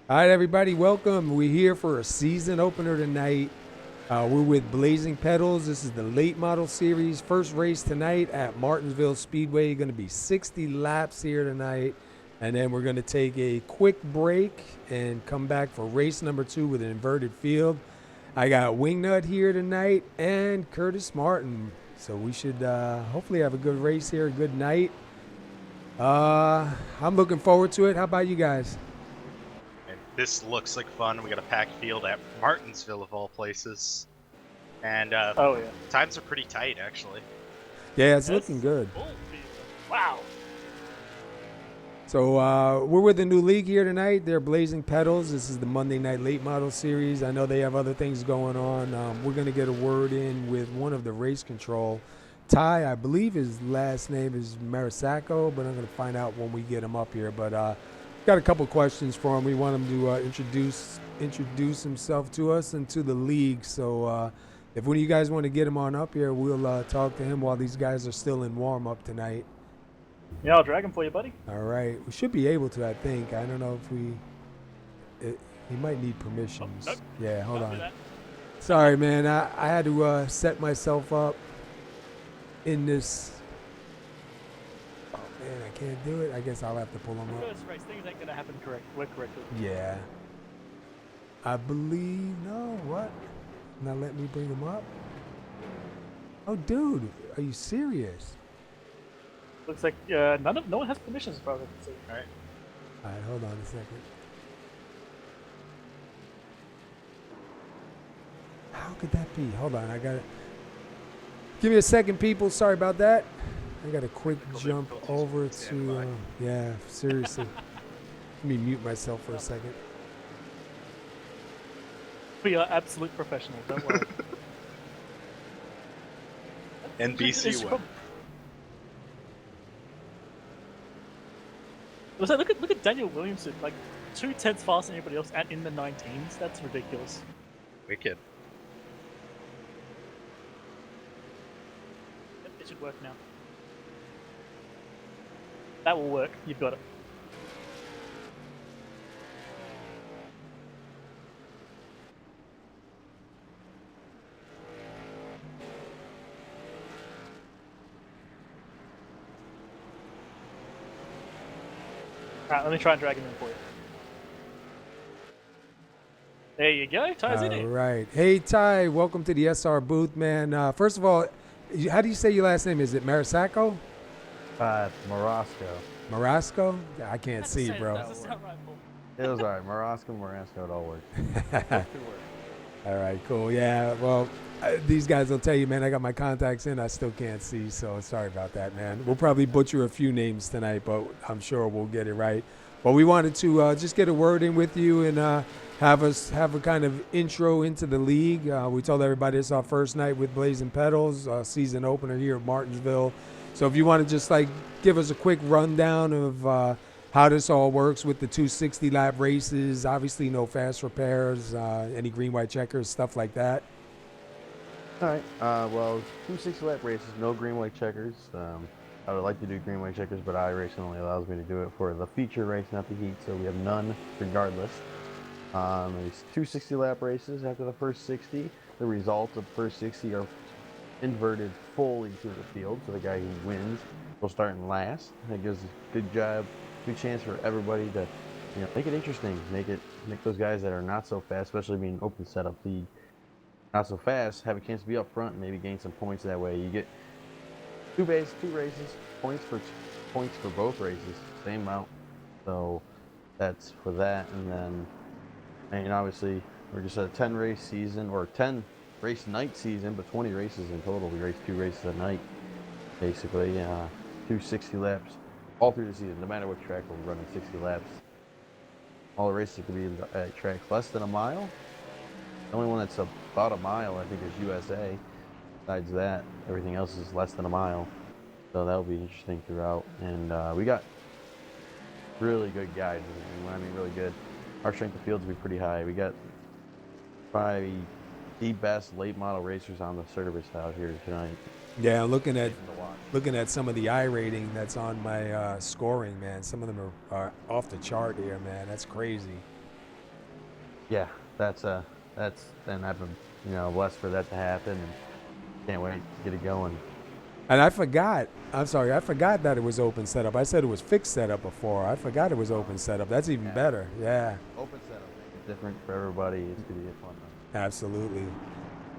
All right, everybody, welcome. We're here for a season opener tonight. We're with Blazing Pedals. This is the late model series. First race tonight at Martinsville Speedway. Going to be 60 laps here tonight. And then we're going to take a quick break and come back for race number 2 with an inverted field. I got Wingnut here tonight and Curtis Martin. So we should hopefully have a good race here, a good night. I'm looking forward to it. How about you guys? And this looks like fun. We got a packed field at Martinsville of all places. And Oh yeah. times are pretty tight, actually. Yeah, it's looking good. Wow. So we're with a new league here tonight. They're Blazing Pedals. This is the Monday Night Late Model Series. I know they have other things going on. We're going to get a word in with one of the race control. Ty, I believe his last name is Marisaco, but I'm going to find out when we get him up here. But got a couple questions for him. We want him to introduce himself to us and to the league. So if one of you guys want to get him on up here, we'll talk to him while these guys are still in warm-up tonight. Yeah, I'll drag him for you, buddy. All right. We should be able to, I think. I don't know if he might need permissions. Oh, nope. Yeah, hold Don't on. do that. Sorry, man. I had to set myself up in this. Oh, man, I can't do it. I guess I'll have to pull him up. First race, things ain't gonna happen correctly. Yeah. I believe, no, what? Not let me bring him up? Oh, dude, are you serious? Looks like no one has permissions as far as I can see. All right. All right, hold on a second. How could that be? Hold on, I got it. Give me a second, people. Sorry about that. I got a quick jump over to, yeah, seriously. Let me mute myself for a second. We are absolute professionals, don't worry. NBC one. So look at Daniel Williamson, like 2/10 faster than anybody else, and in the 19s. That's ridiculous. Wicked. It should work now. That will work. You've got it. Alright, let me try and drag him in for you. There you go. Ty's in All it. right. Hey, Ty, welcome to the SR booth, man. First of all, how do you say your last name? Is it Marisaco? Marasco. Marasco? I can't see, Say it, bro. does it sound right, Paul? It was alright. Marasco, it all worked. All right, cool. Yeah, well, these guys will tell you, man, I got my contacts in. I still can't see, so sorry about that, man. We'll probably butcher a few names tonight, but I'm sure we'll get it right. But we wanted to just get a word in with you and have a kind of intro into the league. We told everybody it's our first night with Blazing Pedals, season opener here at Martinsville. So if you want to just like give us a quick rundown of how this all works with the 260 lap races, obviously no fast repairs, any green, white checkers, stuff like that. Alright, well, 260 lap races, no green, white checkers. I would like to do green, white checkers, but iRacing only allows me to do it for the feature race, not the heat, so we have none regardless. There's 260 lap races after the first 60. The results of the first 60 are inverted fully to the field, so the guy who wins will start in last. That gives a good chance for everybody to, make it interesting, make those guys that are not so fast, especially being open setup league, not so fast, have a chance to be up front and maybe gain some points that way. You get two races, points for both races, same amount. So that's for that, and then, obviously we're just at a 10 race season or 10 race night season, but 20 races in total. We race 2 races a night, basically, 260 laps all through the season. No matter what track we're running, 60 laps. All the races could be at tracks less than a mile. The only one that's about a mile, I think, is USA. Besides that, everything else is less than a mile. So that'll be interesting throughout. And we got really good guys. And when I mean really good, our strength of fields will be pretty high. We got probably the best late model racers on the service out here tonight. Yeah, looking at some of the I rating that's on my scoring, man. Some of them are off the chart here, man. That's crazy. Yeah, that's and I've been blessed for that to happen, and can't wait to get it going. And I forgot. I'm sorry. I forgot that it was open setup. I said it was fixed setup before. I forgot it was open setup. That's even better. Yeah. Open setup, make it different for everybody. It's gonna be a fun one. Absolutely.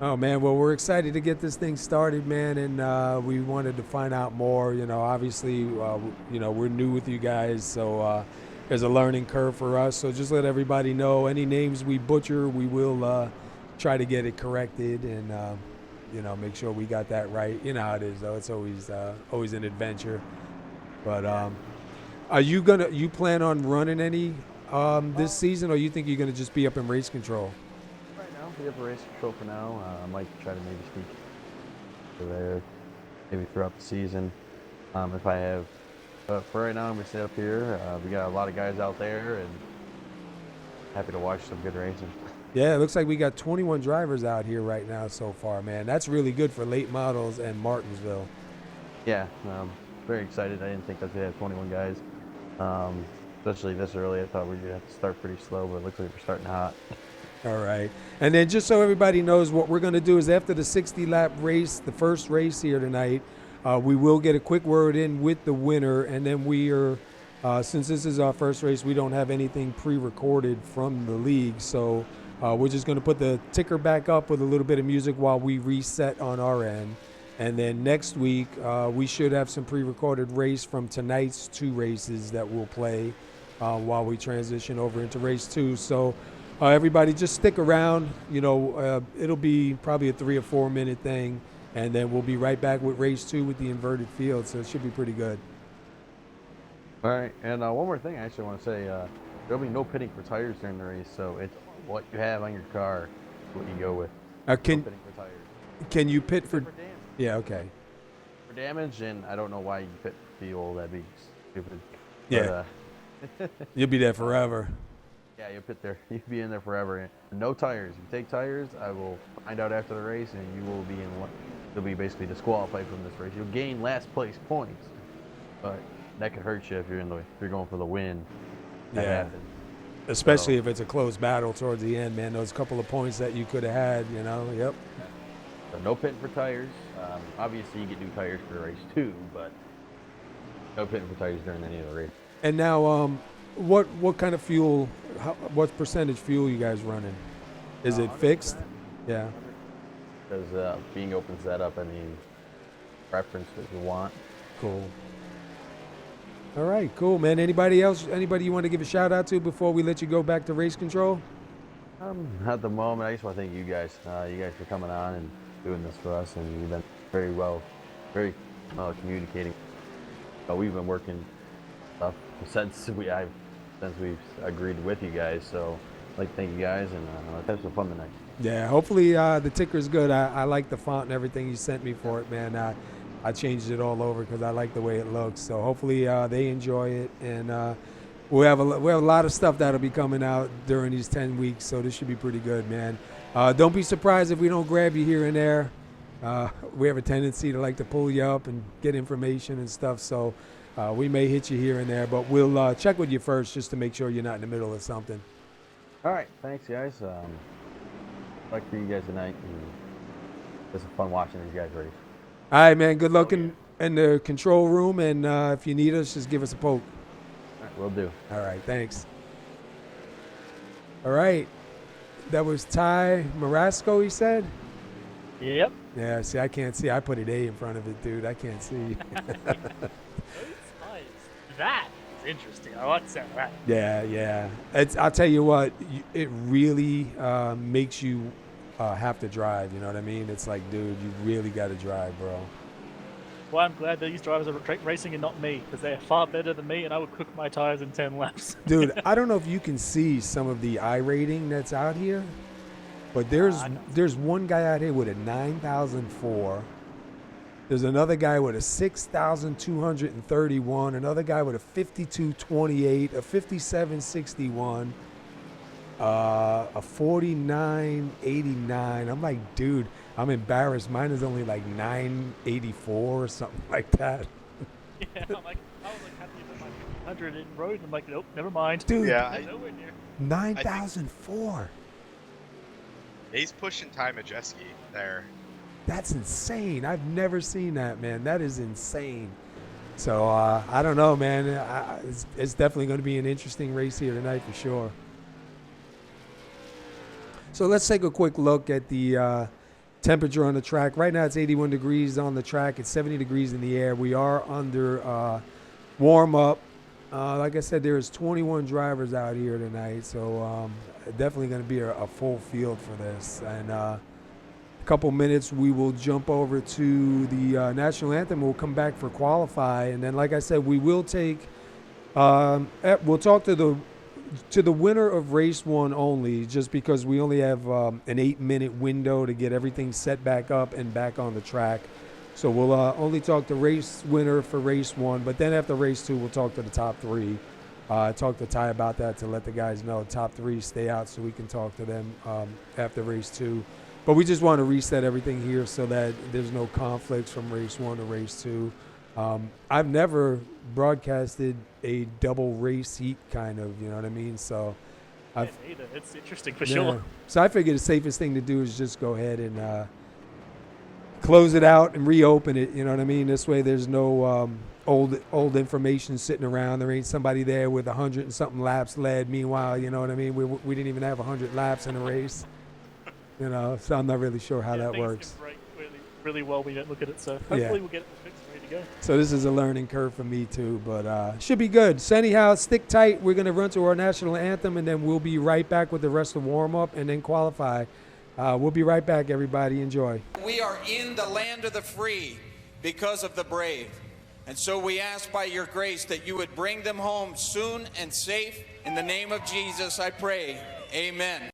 Oh man, well we're excited to get this thing started, man, and we wanted to find out more. Obviously, we're new with you guys, so there's a learning curve for us. So just let everybody know any names we butcher, we will try to get it corrected and make sure we got that right. You know how it is, though. It's always an adventure. But are you plan on running any this season, or you think you're gonna just be up in race control? Right now, we have a race control for now. I might try to maybe sneak to there, maybe throughout the season. If I have, for right now, I'm gonna stay up here. We got a lot of guys out there, and happy to watch some good racing. Yeah, it looks like we got 21 drivers out here right now so far, man. That's really good for late models and Martinsville. Yeah, very excited. I didn't think that they had 21 guys, especially this early. I thought we'd have to start pretty slow, but it looks like we're starting hot. All right. And then just so everybody knows, what we're going to do is after the 60-lap race, the first race here tonight, we will get a quick word in with the winner, and then we are, since this is our first race, we don't have anything pre-recorded from the league, so we're just going to put the ticker back up with a little bit of music while we reset on our end. And then next week, we should have some pre-recorded race from tonight's 2 races that we'll play while we transition over into race 2. So everybody just stick around. It'll be probably a 3 or 4 minute thing, and then we'll be right back with race 2 with the inverted field. So it should be pretty good. All right, and one more thing I actually want to say, there'll be no pitting for tires during the race, so it's what you have on your car, what you go with. No pitting for tires. Can you pit for damage. Yeah, okay. For damage, and I don't know why you pit for fuel. That'd be stupid. Yeah. But, You'll be there forever. yeah, you'll pit there. You'll be in there forever. And no tires. If you take tires, I will find out after the race, and you will be you'll be basically disqualified from this race. You'll gain last place points, but that could hurt you if you're going for the win. That happens. Especially if it's a close battle towards the end, man. Those couple of points that you could have had, Yep. So no pitting for tires. Obviously, you get new tires for race 2, but no pitting for tires during any of the race. And now, what kind of fuel? What percentage fuel you guys running? Is it fixed? 100%. Yeah. Because being open setup, preference that you want. Cool. All right, cool, man. Anybody else? Anybody you want to give a shout out to before we let you go back to race control? At the moment, I just want to thank you guys. You guys for coming on and doing this for us, and you've been very communicating. We've been working since we've agreed with you guys. So I'd like to thank you guys, and let's have some fun tonight. Yeah, hopefully the ticker's good. I like the font and everything you sent me for it, man. I changed it all over because I like the way it looks. So hopefully they enjoy it, and we have a lot of stuff that'll be coming out during these 10 weeks. So this should be pretty good, man. Don't be surprised if we don't grab you here and there. We have a tendency to like to pull you up and get information and stuff. So we may hit you here and there, but we'll check with you first just to make sure you're not in the middle of something. All right, thanks, guys. Like for you guys tonight, and it's fun watching these guys race. All right, man. Good luck in the control room, and if you need us, just give us a poke. All right, will do. All right, thanks. All right, that was Ty Marasco, he said? Yep. Yeah, see, I can't see. I put an A in front of it, dude. I can't see. Those eyes. That is interesting. I like to say that. Yeah. I'll tell you what, it really makes you have to drive, you know what I mean? It's like, dude, you really got to drive, bro. Well, I'm glad that these drivers are racing and not me, because they're far better than me, and I would cook my tires in 10 laps. Dude, I don't know if you can see some of the iRating that's out here, but there's one guy out here with a 9,004. There's another guy with a 6,231, another guy with a 5,228, a 5,761, a 4989. I'm like, dude, I'm embarrassed. Mine is only like 984 or something like that. Yeah, I was like happy with my 100 in road, and I'm like, nope, never mind. Dude, Yeah, Nowhere near. 9,004. He's pushing Ty Majeski there. That's insane. I've never seen that, man. That is insane. So I don't know, man. It's definitely going to be an interesting race here tonight for sure. So let's take a quick look at the temperature on the track. Right now it's 81 degrees on the track. It's 70 degrees in the air. We are under warm-up. Like I said, there's 21 drivers out here tonight, so definitely going to be a full field for this. And a couple minutes, we will jump over to the national anthem. We'll come back for qualify, and then, like I said, we will take. We'll talk to the winner of race one only, just because we only have an 8-minute window to get everything set back up and back on the track. So we'll only talk to race winner for race one, but then after race two, we'll talk to the top three. Talk to Ty about that to let the guys know top three stay out so we can talk to them after race two. But we just want to reset everything here so that there's no conflicts from race one to race two. I've never broadcasted a double race heat kind of, you know what I mean? So it's interesting for sure. So I figured the safest thing to do is just go ahead and close it out and reopen it, you know what I mean? This way there's no old information sitting around. There ain't somebody there with 100 and something laps led. Meanwhile, you know what I mean? We didn't even have 100 laps in a race. You know, so I'm not really sure how that works. Break really well. We don't look at it, so hopefully we'll get it fixed, ready to go. So this is a learning curve for me too, but should be good. So anyhow, stick tight. We're gonna run to our national anthem, and then we'll be right back with the rest of warm up and then qualify. We'll be right back, everybody. Enjoy. We are in the land of the free because of the brave, and so we ask by your grace that you would bring them home soon and safe. In the name of Jesus, I pray. Amen.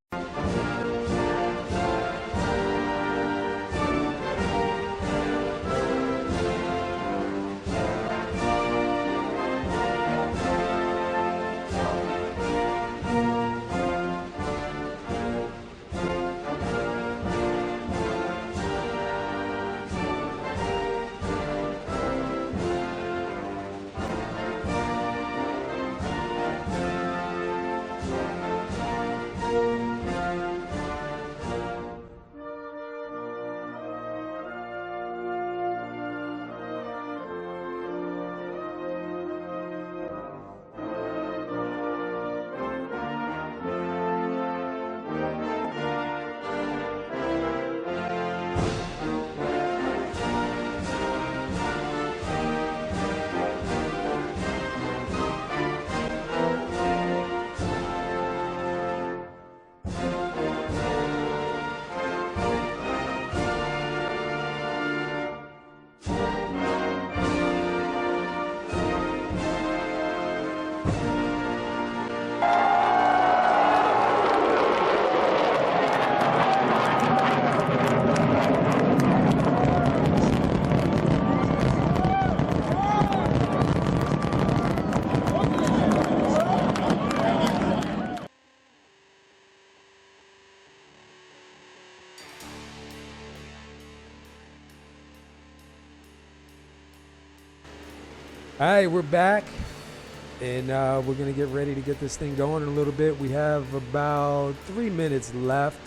All right, we're back, and we're going to get ready to get this thing going in a little bit. We have about 3 minutes left.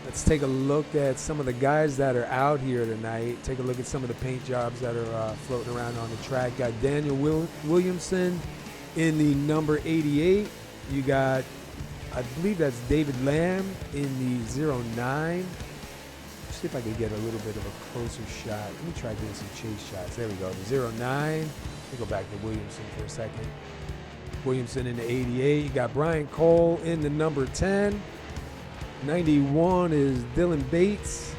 Let's take a look at some of the guys that are out here tonight. Take a look at some of the paint jobs that are floating around on the track. Got Daniel Williamson in the number 88. You got, I believe that's David Lamb in the 09. Let's see if I can get a little bit of a closer shot. Let me try getting some chase shots. There we go, the 09. Let me go back to Williamson for a second. Williamson in the 88. You got Brian Cole in the number 10. 91 is Dylan Bates.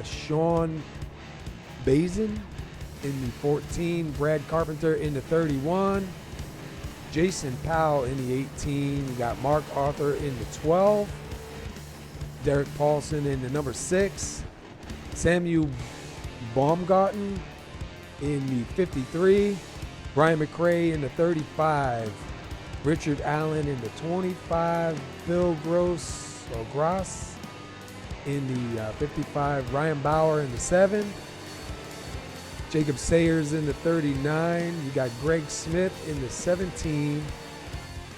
Sean Bazin in the 14. Brad Carpenter in the 31. Jason Powell in the 18. You got Mark Arthur in the 12. Derek Paulson in the number 6. Samuel Baumgarten in the 53. Brian McRae in the 35. Richard Allen in the 25. Phil Gross in the 55. Ryan Bauer in the 7. Jacob Sayers in the 39. You got Greg Smith in the 17.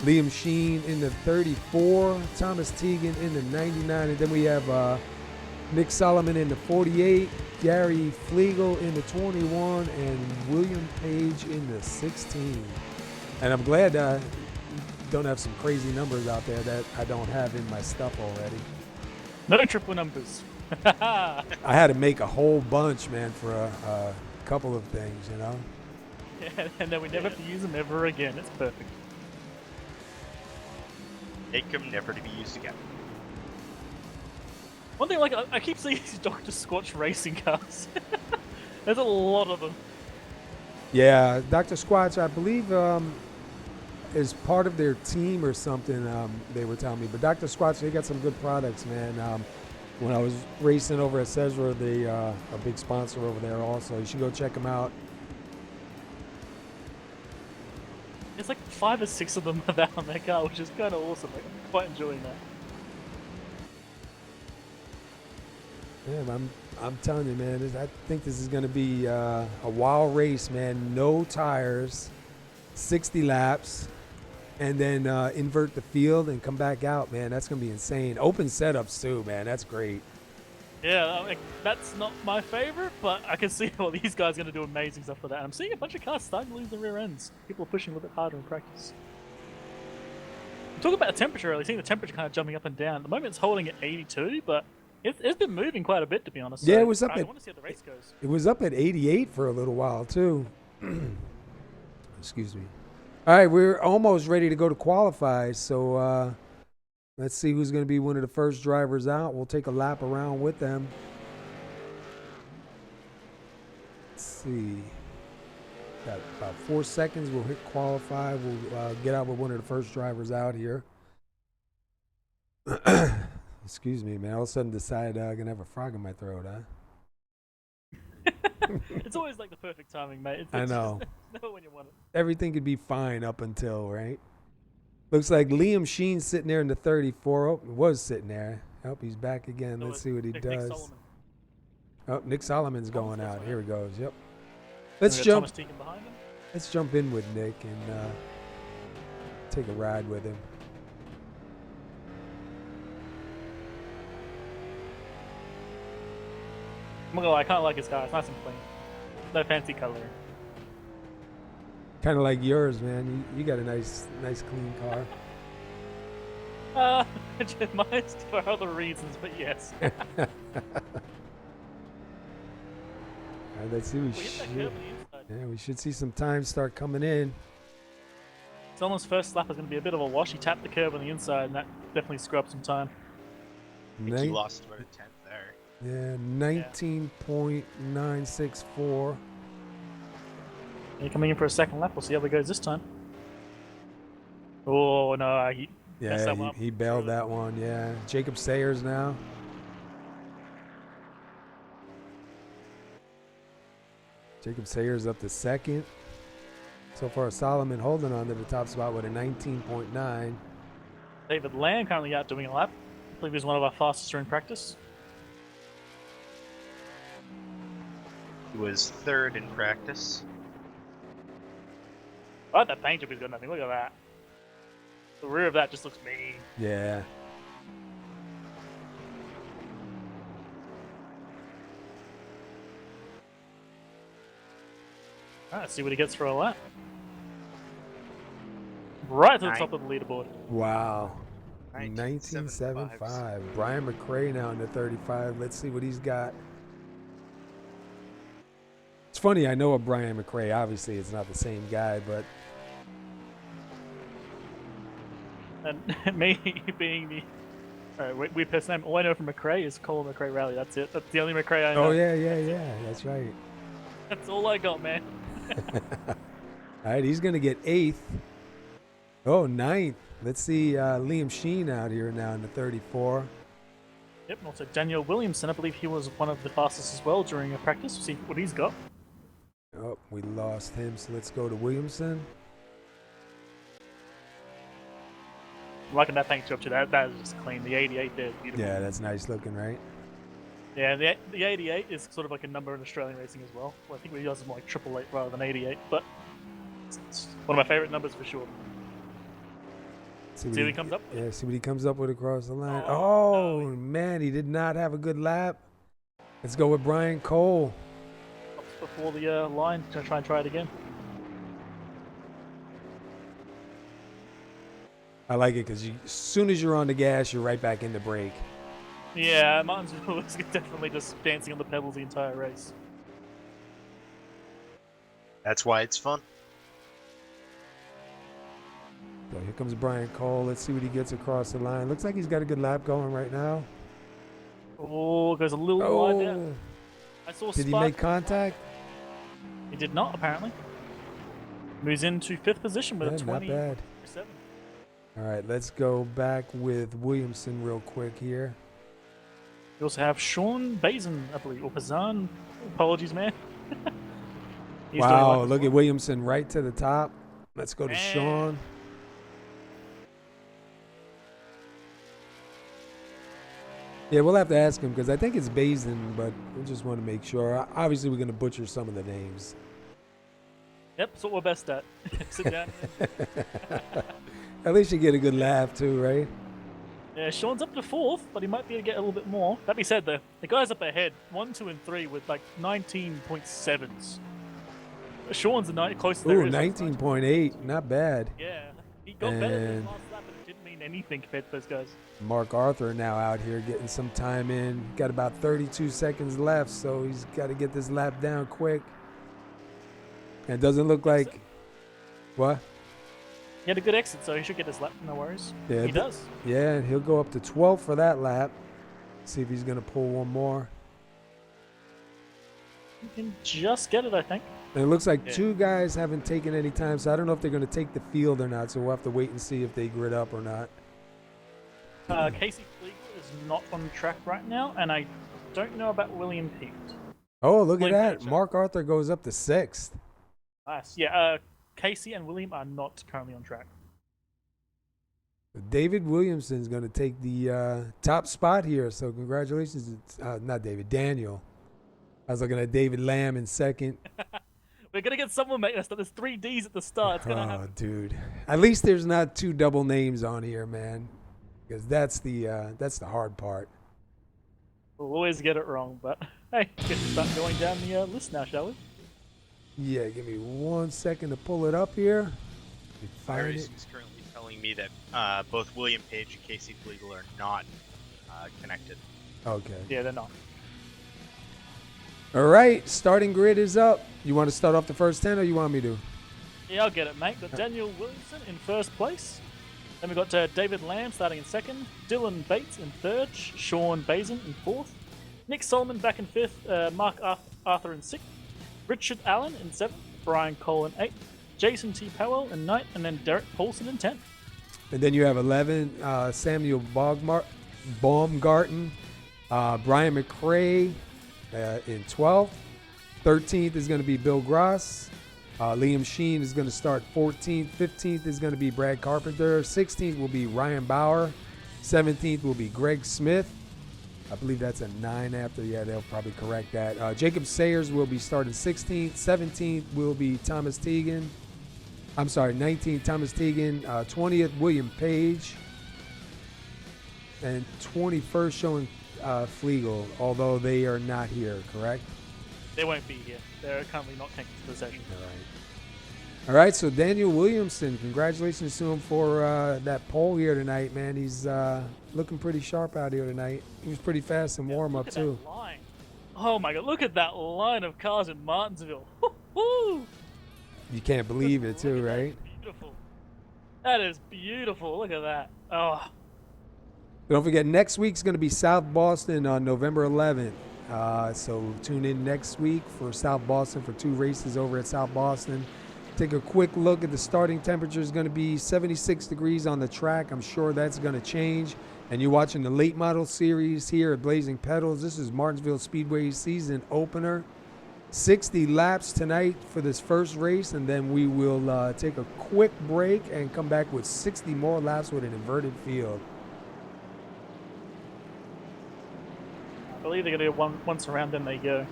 Liam Sheen in the 34, Thomas Teagan in the 99, and then we have Nick Solomon in the 48, Gary Flegel in the 21, and William Page in the 16. And I'm glad I don't have some crazy numbers out there that I don't have in my stuff already. No triple numbers. I had to make a whole bunch, man, for a couple of things, you know? Yeah, and then we never have to use them ever again. It's perfect. Make them never to be used again. One thing, like, I keep seeing these Dr. Squatch racing cars. There's a lot of them. Yeah, Dr. Squatch, I believe, is part of their team or something, they were telling me. But Dr. Squatch, they got some good products, man. When I was racing over at Cesra, they a big sponsor over there also. You should go check them out. There's like 5 or 6 of them on their car, which is kind of awesome. Like, I'm quite enjoying that. Yeah, I'm telling you, man. I think this is going to be a wild race, man. No tires, 60 laps, and then invert the field and come back out, man. That's going to be insane. Open setups too, man. That's great. Yeah, like, that's not my favorite, but I can see how these guys are going to do amazing stuff for that. I'm seeing a bunch of cars starting to lose the rear ends. People are pushing a little bit harder in practice. Talking about the temperature earlier, seeing the temperature kind of jumping up and down. At the moment it's holding at 82, but it's been moving quite a bit, to be honest. Yeah, so it was up I at, want to see how the race goes. It was up at 88 for a little while too. Excuse me. All right, we're almost ready to go to qualify, so let's see who's going to be one of the first drivers out. We'll take a lap around with them. Let's see. Got about 4 seconds. We'll hit qualify. We'll get out with one of the first drivers out here. Excuse me, man. All of a sudden decide I'm going to have a frog in my throat, huh? It's always like the perfect timing, mate. It's I know. Just never when you want it. Everything could be fine up until, right? Looks like Liam Sheen's sitting there in the 34. Oh, was sitting there. I hope he's back again. Let's see what he Nick does. Solomon. Oh, Nick Solomon's going Thomas out. goes Here he out. goes. Yep. And Let's we got jump. Thomas Teagan behind him. Let's jump in with Nick and take a ride with him. I'm gonna go, I kind of like his car. It's nice and clean. No fancy coloring. Kind of like yours, man. You got a nice clean car. Mine's for other reasons, but yes. All right, let's see. We hit that curve on the inside. Yeah, we should see some time start coming in. Solomon's first lap is going to be a bit of a wash. He tapped the curve on the inside, and that definitely scrubbed some time. I think he lost about a tenth there. Yeah, 19.964. You're coming in for a second lap. We'll see how it goes this time. Oh, no. Messed Yeah, that one up. he bailed that one. Yeah, Jacob Sayers now. Jacob Sayers up to second. So far, Solomon holding on to the top spot with a 19.9. David Lamb currently out doing a lap. I believe he's one of our fastest in practice. He was third in practice. I like that paint job he's got nothing. Look at that. The rear of that just looks mean. Yeah. Alright, let's see what he gets for a lap. Right to the top of the leaderboard. Wow. 1975. 1975. Brian McRae now in the 35. Let's see what he's got. It's funny, I know a Brian McRae. Obviously, it's not the same guy, but And me being the weird person name, all I know from McRae is Colin McRae Rally. That's it. That's the only McRae I know. oh yeah. That's right. That's all I got, man. All right, he's gonna get 8th. Oh, 9th. Let's see Liam Sheen out here now in the 34. Yep, and also Daniel Williamson. I believe he was one of the fastest as well during a practice. We'll see what he's got. Oh, we lost him, so let's go to Williamson. I'm liking that paint job too. That is just clean. The 88 there is beautiful. Yeah, that's nice looking, right? Yeah, the 88 is sort of like a number in Australian racing as well. I think we use it more like 888 rather than 88, but it's one of my favorite numbers for sure. See what he comes up with. Yeah, see what he comes up with across the line. Oh, Oh, man, he did not have a good lap. Let's go with Brian Cole. Before the line to try it again. I like it because as soon as you're on the gas, you're right back in the brake. Yeah, Martinsville was definitely just dancing on the pedals the entire race. That's why it's fun. So here comes Brian Cole. Let's see what he gets across the line. Looks like he's got a good lap going right now. Oh, goes a little wide there. I saw Did he Spark. make contact? He did not, apparently. Moves into 5th position with a Not 20. bad. All right, let's go back with Williamson real quick here. We also have Sean Bazin, I believe, or Bazan. Apologies, man. He's doing Wow, well. look at Williamson right to the top. Let's go to Sean. Yeah, we'll have to ask him because I think it's Bazin, but we just want to make sure. Obviously, we're going to butcher some of the names. Yep, that's what we're best at. Sit down. At least you get a good laugh too, right? Yeah, Sean's up to 4th, but he might be able to get a little bit more. That being said, the guys up ahead, 1, 2, and 3 with like 19.7s. Sean's close to Ooh, there. 19.8, not bad. Yeah, he got better than And last lap, but it didn't mean anything compared to those guys. Mark Arthur now out here getting some time in. Got about 32 seconds left, so he's got to get this lap down quick. And it doesn't look like... What? He had a good exit, so he should get his lap, no worries. Yeah, He does. Yeah, and he'll go up to 12 for that lap. See if he's going to pull one more. He can just get it, I think. And it looks like two guys haven't taken any time, so I don't know if they're going to take the field or not, so we'll have to wait and see if they grid up or not. Casey Flegel is not on track right now, and I don't know about William Pete. Oh, look at William that. Page. Mark Arthur goes up to 6th. Nice. Yeah, Casey and William are not currently on track. David Williamson's going to take the top spot here, so congratulations. Not David, Daniel. I was looking at David Lamb in 2nd. We're going to get someone make us. There's 3 Ds at the start. It's going to Oh, happen. dude. At least there's not 2 double names on here, man, because that's the hard part. We'll always get it wrong, but hey, let's start going down the list now, shall we? Yeah, give me 1 second to pull it up here. Find it. iRacing is currently telling me that both William Page and Casey Flegel are not connected. Okay. Yeah, they're not. All right, starting grid is up. You want to start off the first 10 or you want me to? Yeah, I'll get it, mate. Got Daniel Williamson in 1st place. Then we've got David Lamb starting in 2nd. Dylan Bates in 3rd. Sean Bazin in 4th. Nick Solomon back in 5th. Mark Arthur in 6th. Richard Allen in 7th. Brian Cole in 8th. Jason T. Powell in 9th. And then Derek Paulson in 10th. And then you have 11, Samuel Baumgarten, Brian McRae in 12th. 13th is going to be Bill Gross. Liam Sheen is going to start 14th. 15th is going to be Brad Carpenter. 16th will be Ryan Bauer. 17th will be Greg Smith. I believe that's a 9 after. Yeah, they'll probably correct that. Jacob Sayers will be starting 16th. 17th will be Thomas Teagan. I'm sorry, 19th, Thomas Teagan. 20th, William Page. And 21st showing Flegel, although they are not here, correct? They won't be here. They're currently not connected to the session. All right, so Daniel Williamson, congratulations to him for that pole here tonight, man. He's looking pretty sharp out here tonight. He was pretty fast in warm-up, too. That line. Oh, my God. Look at that line of cars in Martinsville. Woo-hoo! You can't believe it, too, right? Beautiful. That is beautiful. Look at that. Oh. Don't forget, next week's going to be South Boston on November 11th. So tune in next week for South Boston for 2 races over at South Boston. Take a quick look at the starting temperature. Is going to be 76 degrees on the track. I'm sure that's going to change. And you're watching the late model series here at Blazing Pedals. This is Martinsville Speedway season opener. 60 laps tonight for this first race, and then we will take a quick break and come back with 60 more laps with an inverted field. I believe they're going to do once around, then they go.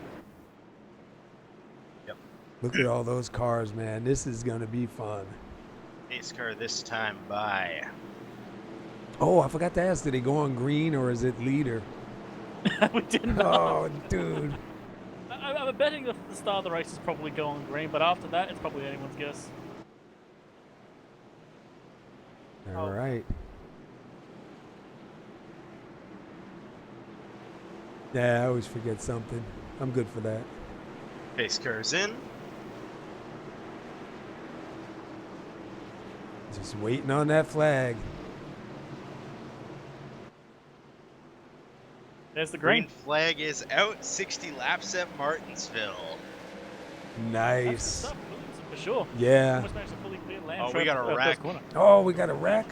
Yep. Look at all those cars, man. This is going to be fun. Pace car this time by Oh, I forgot to ask. Did they go on green or is it leader? We didn't. Oh, dude. I'm betting the start of the race is probably going green, but after that, it's probably anyone's guess. All right. Yeah, I always forget something. I'm good for that. Pace car's in. Just waiting on that flag. There's the Green green. flag is out. 60 laps at Martinsville. That's Nice. good stuff, Williamson, for sure. Yeah. Almost managed to fully clear land. Oh, we got a wreck. Corner. Oh, we got a wreck.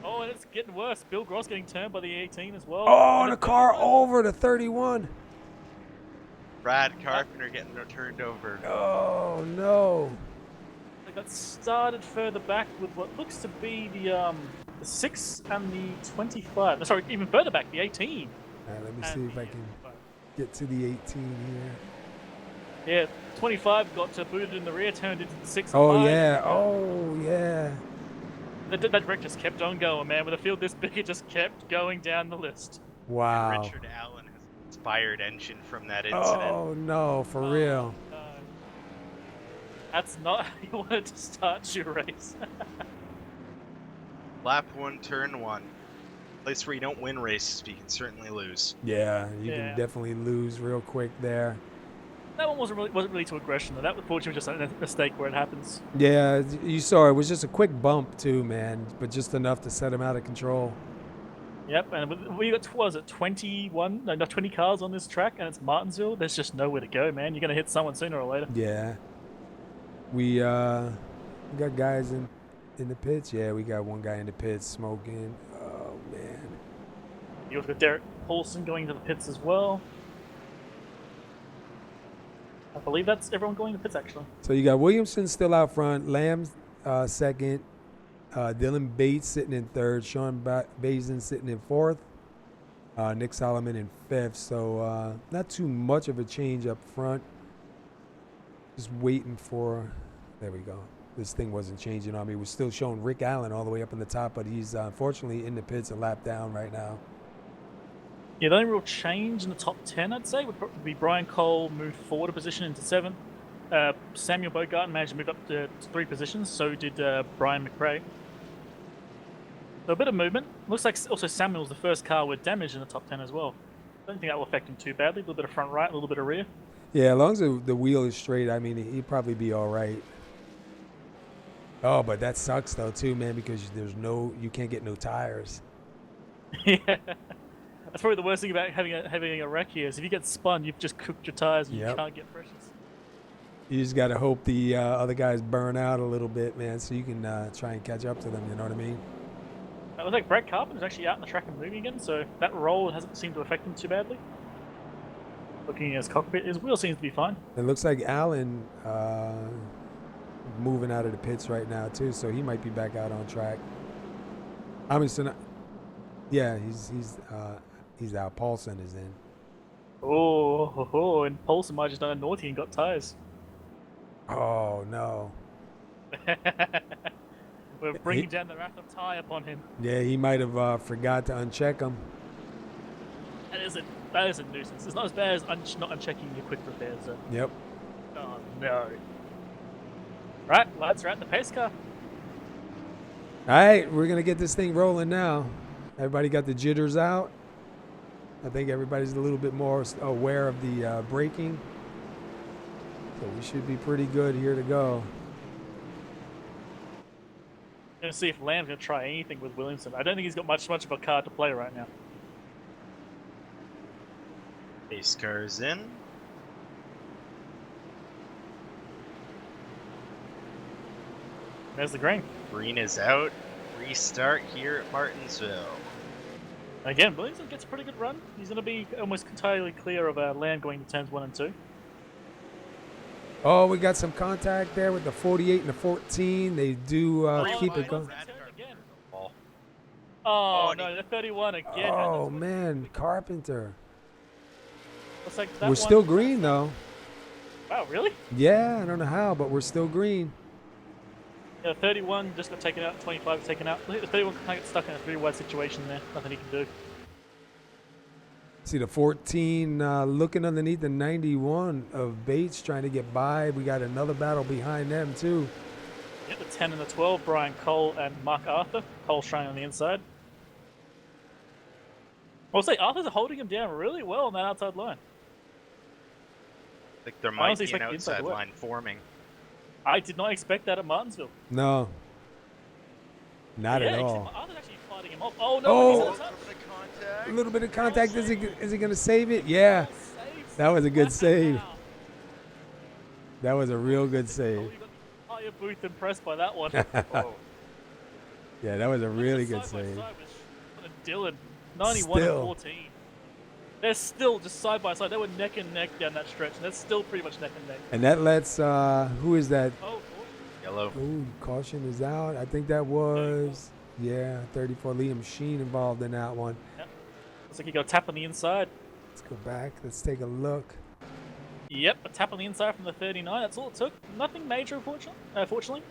Oh, and it's getting worse. Bill Gross getting turned by the 18 as well. Oh, and a car over to 31. Brad Carpenter getting turned over. Oh, no. They got started further back with what looks to be the 6 and the 25. No, sorry, even further back, the 18. All right, let me see and if I the can 25. get to the 18 here. Yeah, 25 got booted in the rear, turned into the 6. Oh, and 5. yeah. Oh, yeah. That wreck just kept on going, man. With a field this big, it just kept going down the list. Wow. Richard Allen has an inspired engine from that incident. Oh, no, for real. No. That's not how you wanted to start your race. Lap 1, turn 1. Place where you don't win races, but you can certainly lose. Yeah, you Yeah. can definitely lose real quick there. That one wasn't really to aggression, though. That was fortunately just a mistake where it happens. Yeah, you saw it was just a quick bump too, man, but just enough to set him out of control. Yep, and we got, what was it, 20 cars on this track, and it's Martinsville. There's just nowhere to go, man. You're going to hit someone sooner or later. Yeah. We got guys in the pits. Yeah, we got one guy in the pits smoking. Oh, man. You also got Derek Paulson going to the pits as well. I believe that's everyone going to the pits, actually. So you got Williamson still out front, Lamb second, Dylan Bates sitting in third, Sean Bazin sitting in fourth, Nick Solomon in fifth. So not too much of a change up front. Just waiting for, there we go. This thing wasn't changing on me. We're still showing Rick Allen all the way up in the top, but he's unfortunately in the pits a lap down right now. Yeah, the only real change in the top 10, I'd say, would probably be Brian Cole moved forward a position into 7th. Samuel Bogart managed to move up to 3 positions, so did Brian McRae. So a bit of movement. Looks like also Samuel's the first car with damage in the top 10 as well. I don't think that will affect him too badly. A little bit of front right, a little bit of rear. Yeah, as long as the wheel is straight, I mean, he'd probably be all right. Oh, but that sucks though too, man, because you can't get no tires. Yeah. That's probably the worst thing about having a wreck here is if you get spun, you've just cooked your tires and you can't get pressures. You just got to hope the other guys burn out a little bit, man, so you can try and catch up to them, you know what I mean? It looks like Brad Carpenter's actually out in the track and moving again, so that roll hasn't seemed to affect him too badly. Looking at his cockpit, his wheel seems to be fine. It looks like Allen moving out of the pits right now, too, so he might be back out on track. I mean, so yeah, he's out. Paulson is in. Oh, and Paulson might have just done a naughty and got tires. Oh, no. We're bringing down the wrath of Ty upon him. Yeah, he might have forgot to uncheck him. That is a nuisance. It's not as bad as not unchecking your quick repairs, though. Yep. Oh, no. Right, lads, we're at the pace car. All right, we're going to get this thing rolling now. Everybody got the jitters out. I think everybody's a little bit more aware of the braking. So we should be pretty good here to go. Gonna see if Lamb's gonna try anything with Williamson. I don't think he's got much of a card to play right now. Pace car's in. There's the green. Green is out. Restart here at Martinsville. Again, Williamson gets a pretty good run. He's gonna be almost entirely clear of Lamb going to turns 1 and 2. Oh, we got some contact there with the 48 and the 14. They do keep it going. Oh, no, the 31 again. Oh, man, Carpenter. Looks like that We're one- still green, though. Wow, really? Yeah, I don't know how, but we're still green. Yeah, 31 just got taken out, 25 got taken out. I think the 31 kind of got stuck in a 3-wide situation there. Nothing he can do. See the 14 looking underneath the 91 of Bates trying to get by. We got another battle behind them too. Yeah, the 10 and the 12, Brian Cole and Mark Arthur. Cole's trying on the inside. I'll say Arthur's holding him down really well on that outside line. I think there I might honestly be an expect the inside to outside work. line forming. I did not expect that at Martinsville. No, not at Yeah, all. except Arthur's actually fighting him off. Oh no, Oh. he's in a touch. A little bit of contact. Is he gonna save it? Yeah, Saves that was a good save. Wow. That was a real good Oh, save. you got the entire booth impressed by that one. Oh. Yeah, that was a really good Side by save. side with Dylan, 91 Still. and 14. They're still just side by side. They were neck and neck down that stretch, and they're still pretty much neck and neck. And that lets who is that? Oh, Yellow. Ooh, caution is out. I think that was 34. Liam Sheen involved in that one. looks like you got a tap on the inside. Let's go back. Let's take a look. Yep, a tap on the inside from the 39. That's all it took. Nothing major, fortunately.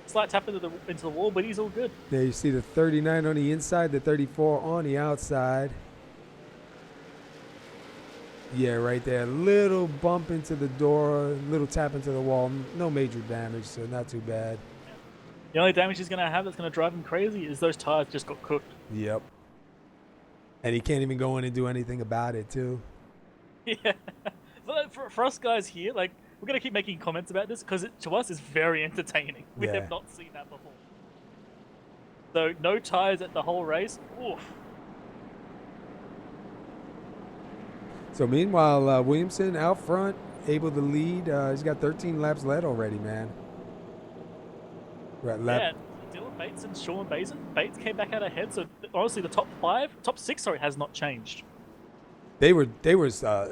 Slight tap into the wall, but he's all good. There you see the 39 on the inside, the 34 on the outside. Yeah, right there. Little bump into the door, little tap into the wall. No major damage, so not too bad. The only damage he's going to have that's going to drive him crazy is those tires just got cooked. Yep. And he can't even go in and do anything about it, too. Yeah. But for us guys here, like, we're going to keep making comments about this because to us it's very entertaining. We Yeah. have not seen that before. So, no tires at the whole race. Oof. So meanwhile, Williamson out front, able to lead. He's got 13 laps led already, man. We're at lap. Yeah, Dylan Bates and Sean Basin. Bates came back out ahead, so honestly, the top six, has not changed. They were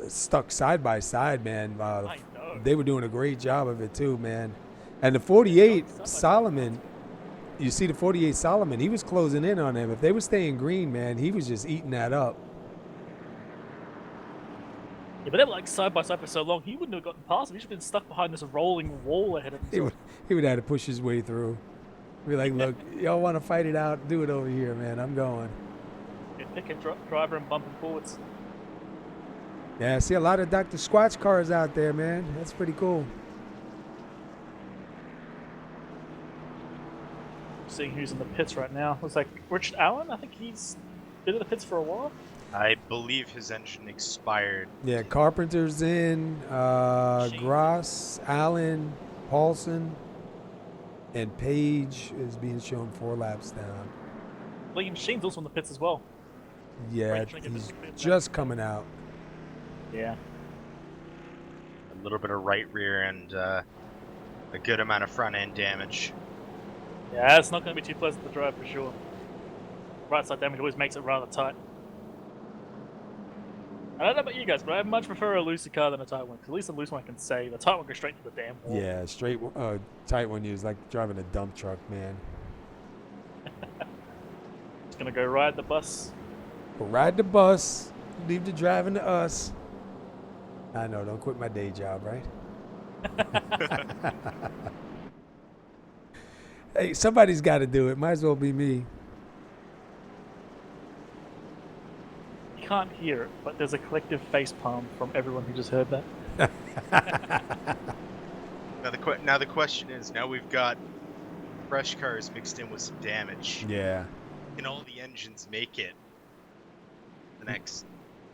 stuck side by side, man. I know. They were doing a great job of it too, man. And the 48 Solomon, you see the 48 Solomon, he was closing in on them. If they were staying green, man, he was just eating that up. Yeah, but they were like side by side for so long, he wouldn't have gotten past him. He should have been stuck behind this rolling wall ahead of him. He would have to push his way through. Be like, look, y'all want to fight it out? Do it over here, man. I'm going. Pick a driver and bumping forwards. Yeah, I see a lot of Dr. Squatch cars out there, man. That's pretty cool. Seeing who's in the pits right now. Looks like Richard Allen. I think he's been in the pits for a while. I believe his engine expired. Yeah, Carpenter's in, Shane. Gross, Allen, Paulson, and Page is being shown 4 laps down. Liam Sheen's also in the pits as well. Yeah, Right, trying to get he's this bit back. just coming out. Yeah. A little bit of right rear and a good amount of front end damage. Yeah, it's not going to be too pleasant to drive for sure. Right side damage always makes it rather tight. I don't know about you guys, but I much prefer a looser car than a tight one. Because at least a loose one I can save. The tight one goes straight to the damn wall. Yeah, straight, tight one is like driving a dump truck, man. Just going to go ride the bus. But ride the bus, leave the driving to us. I know, don't quit my day job, right? Hey, somebody's got to do it. Might as well be me. You can't hear it, but there's a collective face palm from everyone who just heard that. Now the question is, now we've got fresh cars mixed in with some damage. Yeah. Can all the engines make it the next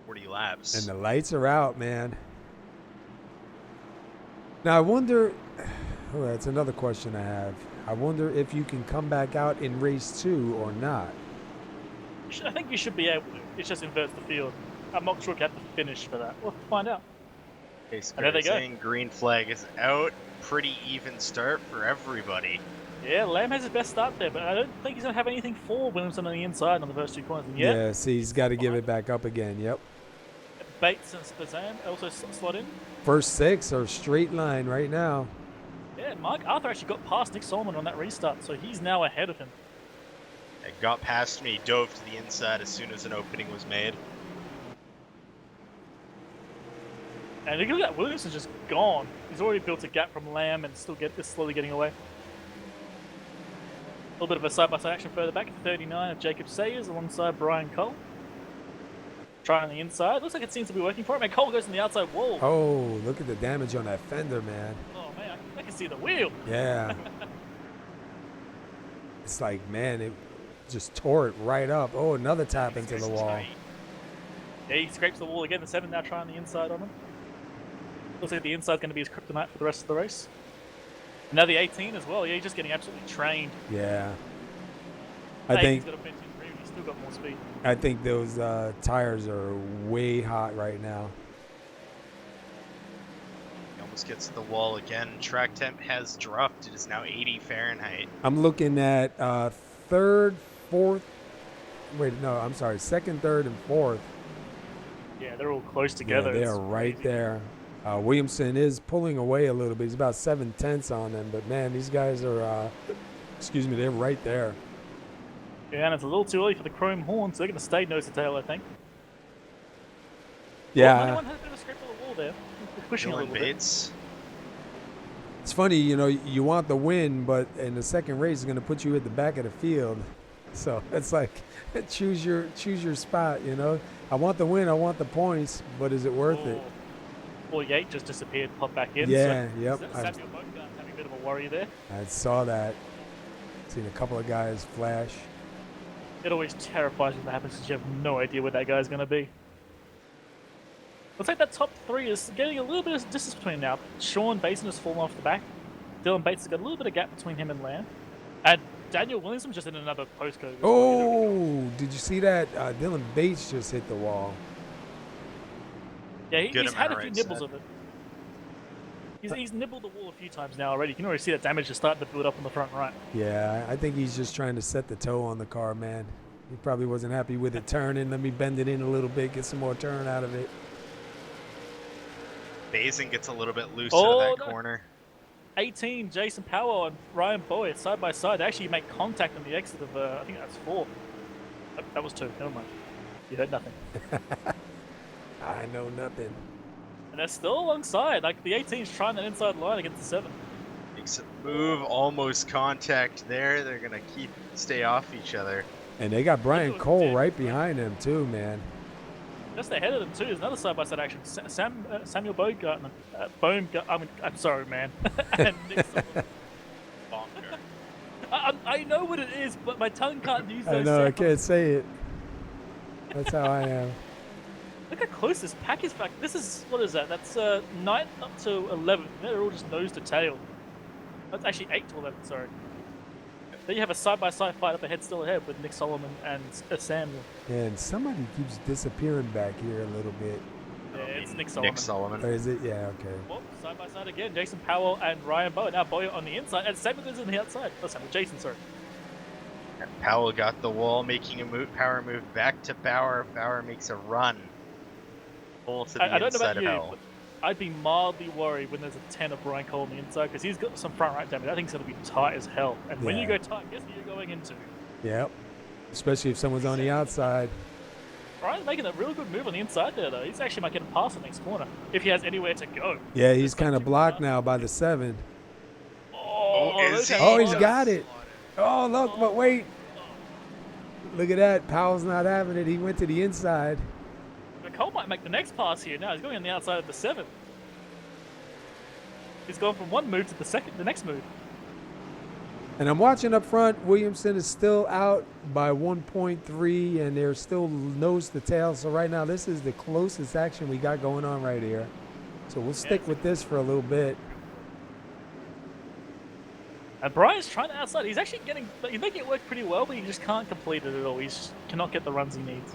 40 laps? And the lights are out, man. Now, I wonder, that's another question I have. I wonder if you can come back out in race 2 or not. I think you should be able to. It just inverts the field. I'm not sure if you have to finish for that. We'll find out. Okay, And there they go. saying green flag is out. Pretty even start for everybody. Yeah, Lamb has his best start there, but I don't think he's going to have anything for Williamson on the inside on the first 2 corners. And yeah, See, he's got to give it back up again. Yep. Bates and Spazan also slot in. First 6 are straight line right now. Yeah, Mark Arthur actually got past Nick Solomon on that restart, so he's now ahead of him. It got past me, dove to the inside as soon as an opening was made. And look at that, Williamson's just gone. He's already built a gap from Lamb and is slowly getting away. little bit of a side-by-side action further back. 39 of Jacob Sayers alongside Brian Cole. Trying the inside. Looks like it seems to be working for him. And Cole goes on the outside wall. Oh, look at the damage on that fender, man. Oh, man, I can see the wheel. Yeah. It's like, man, it just tore it right up. Oh, another tap into the wall. Yeah, he scrapes the wall again. The 7 now trying the inside on him. Looks like the inside's going to be his kryptonite for the rest of the race. And now the 18 as well. Yeah, he's just getting absolutely trained. Yeah. Hey, I think he's got a bench in green. He's still got more speed. I think those tires are way hot right now. He almost gets to the wall again. Track temp has dropped. It is now 80 Fahrenheit. I'm looking at third, fourth. Wait, no, I'm sorry. Second, third, and fourth. Yeah, they're all close together. Yeah, they It's are right crazy. there. Williamson is pulling away a little bit. He's about 7/10 on them, but man, these guys are, excuse me, they're right there. Yeah, and it's a little too early for the chrome horns. They're going to stay nose to tail, I think. Yeah, Well, 91 has a bit of a scrape on the wall there. They're pushing a Dylan little bit. Bates. it's funny, you know, you want the win, but in the second race, it's going to put you at the back of the field. So it's like, choose your spot, you know. I want the win, I want the points, but is it worth it? 48 just disappeared, popped back in. Yeah, so yep. Samuel Bogart having a bit of a worry there. I saw that. Seen a couple of guys flash. It always terrifies me when that happens because you have no idea where that guy's going to be. Looks like that top 3 is getting a little bit of distance between now. Sean Basin has fallen off the back. Dylan Bates has got a little bit of gap between him and Lamb. And Daniel Williamson just in another postcode. Oh, did you see that? Dylan Bates just hit the wall. Yeah, Good he's had a amount few of nibbles right of it. He's nibbled the wall a few times now already. You can already see that damage is starting to build up on the front right. Yeah, I think he's just trying to set the toe on the car, man. He probably wasn't happy with it turning. Let me bend it in a little bit, get some more turn out of it. Basin gets a little bit loose Oh, out of that no. corner. 18, Jason Powell and Ryan Boyd side by side. They actually make contact on the exit of, I think that's 4. That was 2, never mind. You heard nothing. I know nothing. And they're still alongside. Like, the 18's trying that inside line against the 7. Makes a move, almost contact there. They're gonna stay off each other. And they got Brian Look at Cole him. right behind him too, man. Just ahead of them, too, is another side-by-side action. Samuel Bogartner. I'm sorry, man. And Nick Sullivan. Bonker. I know what it is, but my tongue can't use those I know, I sounds. can't say it. That's how I am. Look how close this pack is back. This is, what is that? That's 9 up to 11. They're all just nose to tail. That's actually 8 to 11, sorry. Then you have a side-by-side fight up ahead, still ahead, with Nick Solomon and Samuel. And somebody keeps disappearing back here a little bit. Yeah, it's Nick Solomon. Nick Sullivan. Or is it? Yeah, okay. Well, side-by-side again. Jason Powell and Ryan Boyd. Now Boyd on the inside, and Samuel is on the outside. Oh, Samuel, Jason, sorry. And Powell got the wall, making a power move back to Bauer. Bauer makes a run. Full to the I don't know inside about of you, hell. but I'd be mildly worried when there's a 10 of Brian Cole on the inside, because he's got some front right damage. I think it's going to be tight as hell. And when you Yeah. go tight, guess what you're going into? Yep. Especially if someone's on the outside. Brian's making a real good move on the inside there, though. He's actually might get a pass the next corner, if he has anywhere to go. Yeah, he's Just kind of touching blocked the now by the 7. Oh, is look he? at Oh, he's that. got it. Oh, look, but wait. Look at that. Powell's not having it. He went to the inside. But Cole might make the next pass here now. He's going on the outside of the 7. He's gone from one move to the next move. And I'm watching up front. Williamson is still out by 1.3, and they're still nose to tail. So right now, this is the closest action we got going on right here. So we'll stick with this for a little bit. And Brian's trying to outside. He's actually he's making it work pretty well, but he just can't complete it at all. He just cannot get the runs he needs.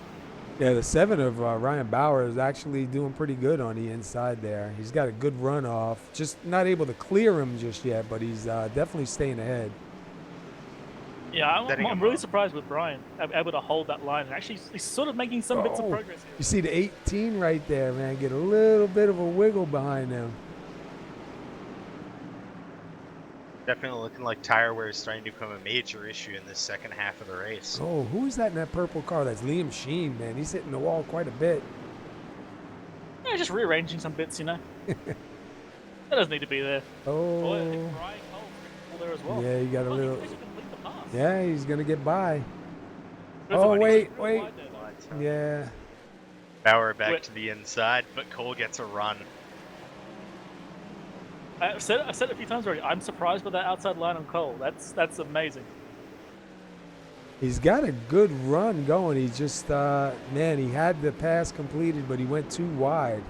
Yeah, the 7 of Ryan Bauer is actually doing pretty good on the inside there. He's got a good run off. Just not able to clear him just yet, but he's definitely staying ahead. Yeah, Setting I'm him really up. surprised with Brian able to hold that line. And actually, he's sort of making some bits of Oh. progress here. You see the 18 right there, man. Get a little bit of a wiggle behind him. Definitely looking like tire wear is starting to become a major issue in this second half of the race. Oh, who is that in that purple car? That's Liam Sheen, man. He's hitting the wall quite a bit. Yeah, just rearranging some bits, you know. That doesn't need to be there. Oh, I think Oh, Brian Cole's all there as well. yeah, you got a Oh, he little. can actually complete the pass. Yeah, he's gonna get by. There's Oh, a- wait, real wait. wide there, though. Yeah. Bauer back Wait. to the inside, but Cole gets a run. I've said it a few times already. I'm surprised by that outside line on Cole. That's amazing. He's got a good run going. He just, man, he had the pass completed, but he went too wide.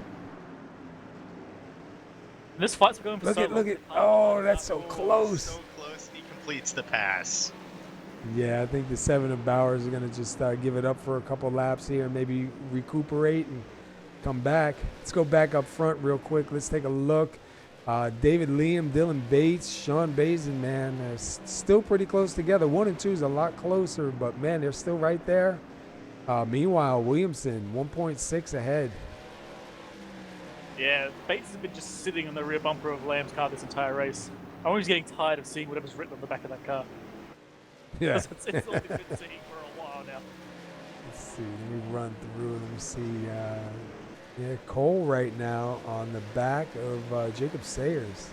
And this fight's going for Look so at, long. look at. Oh, that's so close. So close, he completes the pass. Yeah, I think the 7 of Bowers are going to just give it up for a couple laps here, maybe recuperate and come back. Let's go back up front real quick. Let's take a look. David Liam, Dylan Bates, Sean Bazin, man, they're still pretty close together. 1 and 2 is a lot closer, but, man, they're still right there. Meanwhile, Williamson, 1.6 ahead. Yeah, Bates has been just sitting on the rear bumper of Lamb's car this entire race. I'm always getting tired of seeing whatever's written on the back of that car. Yeah. It's all we've been seeing for a while now. Let's see. Let me run through. Let me see. Yeah, Cole right now on the back of Jacob Sayers.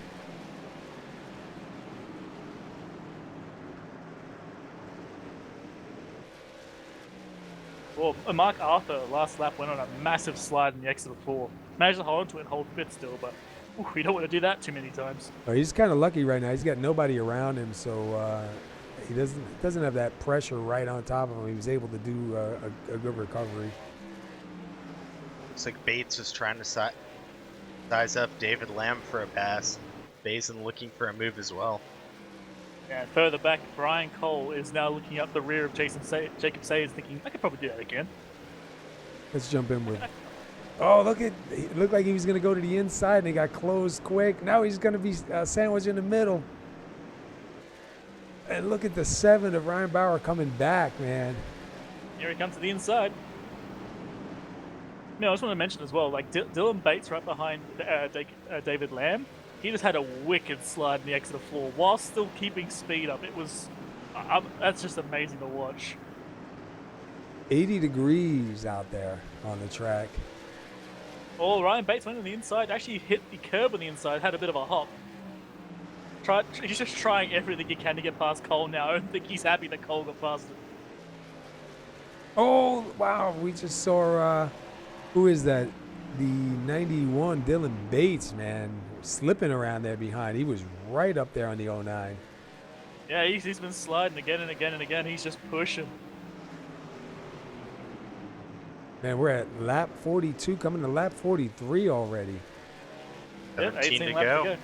Well, Mark Arthur last lap went on a massive slide in the exit of 4. Managed to hold onto it and hold 5th still, but we don't want to do that too many times. Oh, he's kind of lucky right now. He's got nobody around him, so he doesn't have that pressure right on top of him. He was able to do a good recovery. Looks like Bates was trying to size up David Lamb for a pass. Bazin looking for a move as well. And further back, Brian Cole is now looking up the rear of Jacob Sayers, thinking, I could probably do that again. Let's jump in with. Oh, look at! It looked like he was going to go to the inside, and he got closed quick. Now he's going to be sandwiched in the middle. And look at the 7 of Ryan Bauer coming back, man. Here he comes to the inside. No, I just want to mention as well, like Dylan Bates right behind David Lamb. He just had a wicked slide in the exit of 4 while still keeping speed up. It was, that's just amazing to watch. 80 degrees out there on the track. Oh, Ryan Bates went on the inside, actually hit the curb on the inside, had a bit of a hop. He's just trying everything he can to get past Cole now. I don't think he's happy that Cole got past him. Oh, wow. We just saw, who is that? The 91 Dylan Bates, man, slipping around there behind. He was right up there on the 09. Yeah, he's been sliding again and again and again. He's just pushing. Man, we're at lap 42, coming to lap 43 already. Yep, 17 to laps go.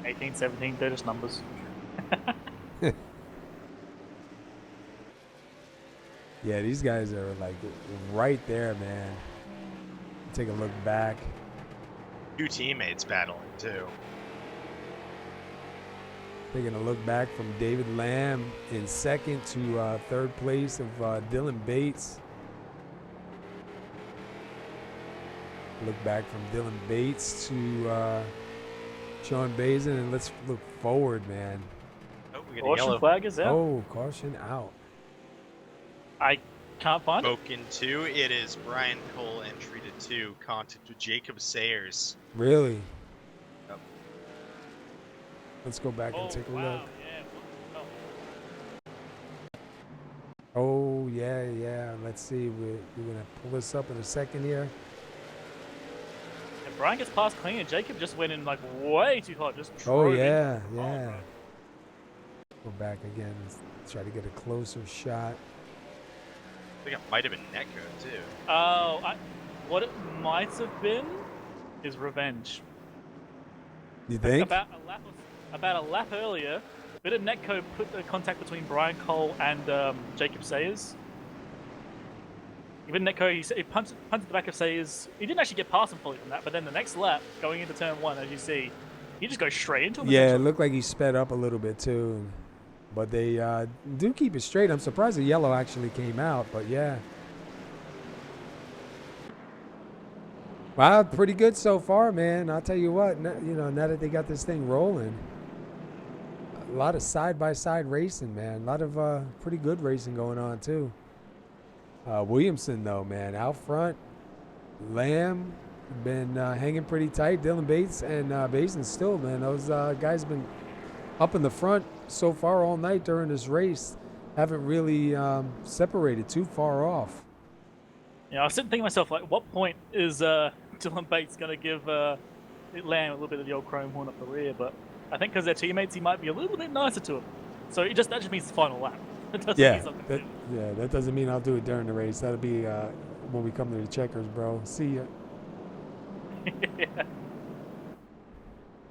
18, 17, they're just numbers. Yeah, these guys are like right there, man. Take a look back. 2 teammates battling too. Taking a look back from David Lamb in second to 3rd place of Dylan Bates. Look back from Dylan Bates to Sean Bazin, and let's look forward, man. Oh, we got a Caution yellow. flag is out. Oh, caution out. I can't find it. Spoken to. It is Brian Cole entry to 2. Contact with Jacob Sayers. Really? Yep. Let's go back and take a wow, look. yeah. Oh, yeah. Let's see. We're going to pull this up in a second here. And Brian gets past clean, and Jacob just went in like way too hot. Just Oh, drove in. yeah. Oh, Go back again. Let's try to get a closer shot. I think it might have been Netco too. Oh, what it might have been is revenge. You think? About a lap earlier, a bit of netcode put the contact between Brian Cole and Jacob Sayers. Even netcode, he punted the back of Sayers. He didn't actually get past him fully from that, but then the next lap, going into turn 1, as you see, he just goes straight into him. Yeah, it essentially. looked like he sped up a little bit too. But they do keep it straight. I'm surprised the yellow actually came out, but yeah. Wow, pretty good so far, man. I'll tell you what, now that they got this thing rolling, a lot of side-by-side racing, man. A lot of pretty good racing going on too. Williamson, though, man, out front. Lamb been hanging pretty tight. Dylan Bates and Basin still, man. Those guys been up in the front so far all night during this race. Haven't really separated too far off. Yeah, I was sitting thinking to myself, like, what point is Dylan Bates going to give Lamb a little bit of the old chrome horn up the rear? But I think because they're teammates, he might be a little bit nicer to him. So that just means the final lap. It doesn't mean something new. That doesn't mean I'll do it during the race. That'll be when we come to the checkers, bro. See ya. Yeah.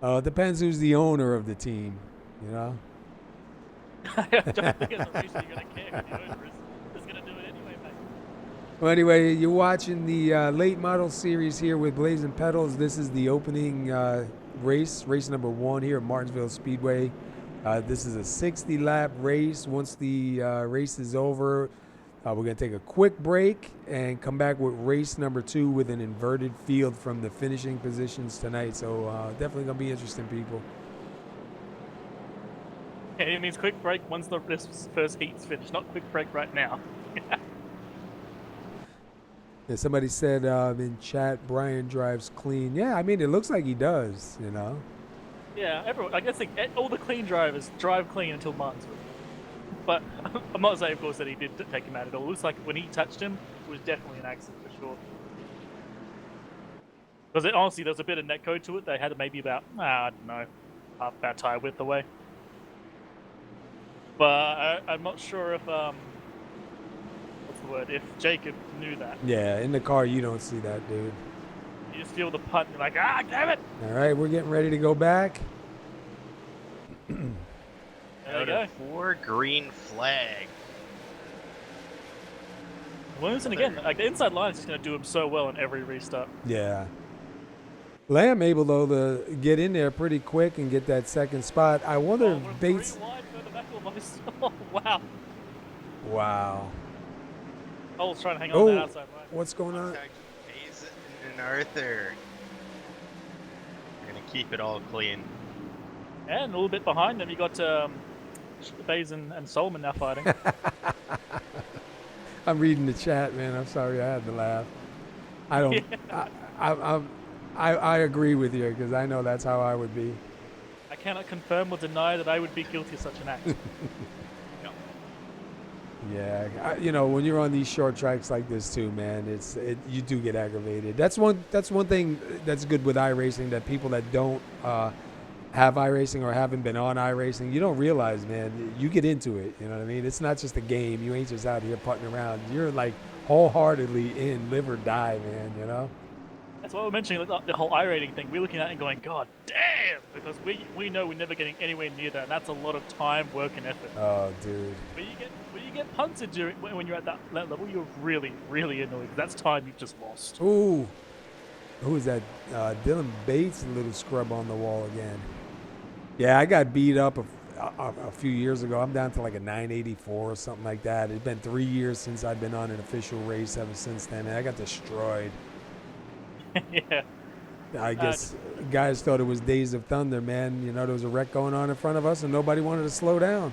It depends who's the owner of the team, you know? I don't think it's a race you're going to care if the owner is going to do it anyway, mate. Well, anyway, you're watching the late model series here with Blazing Pedals. This is the opening race number 1 here at Martinsville Speedway. This is a 60-lap race. Once the race is over, we're going to take a quick break and come back with race number 2 with an inverted field from the finishing positions tonight. So definitely going to be interesting, people. Yeah, it means quick break once this first heat's finished, not quick break right now. Yeah, somebody said in chat, Brian drives clean. Yeah, I mean, it looks like he does, you know. Yeah, everyone. I guess all the clean drivers drive clean until Martinsville. But I'm not saying, of course, that he did take him out at all. It looks like when he touched him, it was definitely an accident for sure. Because honestly, there's a bit of netcode to it. They had maybe about, I don't know, about tire width away. But I'm not sure if if Jacob knew that. Yeah, in the car you don't see that, dude. You just feel the punt, you're like, damn it! All right, we're getting ready to go back. There you Out go. of 4, green flag. Williamson again, like the inside line is just going to do him so well in every restart. Yeah. Lamb able, though, to get in there pretty quick and get that second spot. I wonder if Bates... 3 wide further back almost. Oh, wow. Wow. Cole's trying to hang on to that outside line. What's going on? Contact Basin and Arthur. They're going to keep it all clean. And a little bit behind them, you got Bays and Solomon now fighting. I'm reading the chat, man. I'm sorry I had to laugh. I don't... Yeah. I agree with you because I know that's how I would be. I cannot confirm or deny that I would be guilty of such an act. Yeah, you know, when you're on these short tracks like this too, man, you do get aggravated. That's one thing that's good with iRacing, that people that don't have iRacing or haven't been on iRacing, you don't realize, man, you get into it. You know what I mean? It's not just a game. You ain't just out here putting around. You're like wholeheartedly in, live or die, man. You know. That's why we're mentioning the whole iRating thing. We're looking at it and going, God damn, because we know we're never getting anywhere near that. And that's a lot of time, work, and effort. Oh, dude. When you get punted when you're at that level, you're really, really annoyed. That's time you've just lost. Ooh. Who is that? Dylan Bates, a little scrub on the wall again. Yeah, I got beat up a few years ago. I'm down to like a 984 or something like that. It's been 3 years since I've been on an official race ever since then, and I got destroyed. Yeah. I guess guys thought it was Days of Thunder, man. You know, there was a wreck going on in front of us, and nobody wanted to slow down.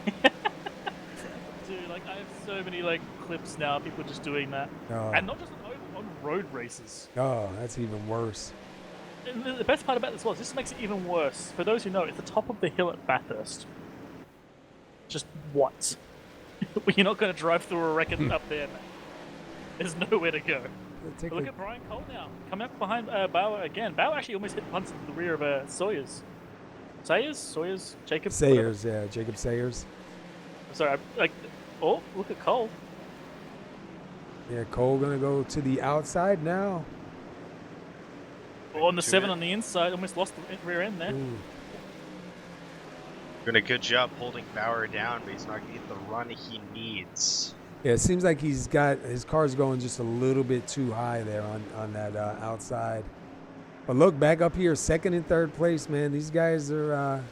Dude, like I have so many like clips now, people just doing that, Oh. and not just on road races. Oh, that's even worse. And the best part about this was this makes it even worse. For those who know, it's the top of the hill at Bathurst. Just what? You're not going to drive through a wreck up there, man. There's nowhere to go. But look at Brian Cole now, coming up behind Bauer again. Bauer actually almost hit punts to the rear of Sawyers. Jacob Sayers, yeah, Jacob Sayers. Sorry, oh, look at Cole. Yeah, Cole gonna go to the outside now. Oh, on the 7 on the inside, almost lost the rear end there. Ooh. Doing a good job holding Bauer down, but he's not going to get the run he needs. Yeah, it seems like he's got his car's going just a little bit too high there on that outside. But look, back up here, second and third place, man. These guys are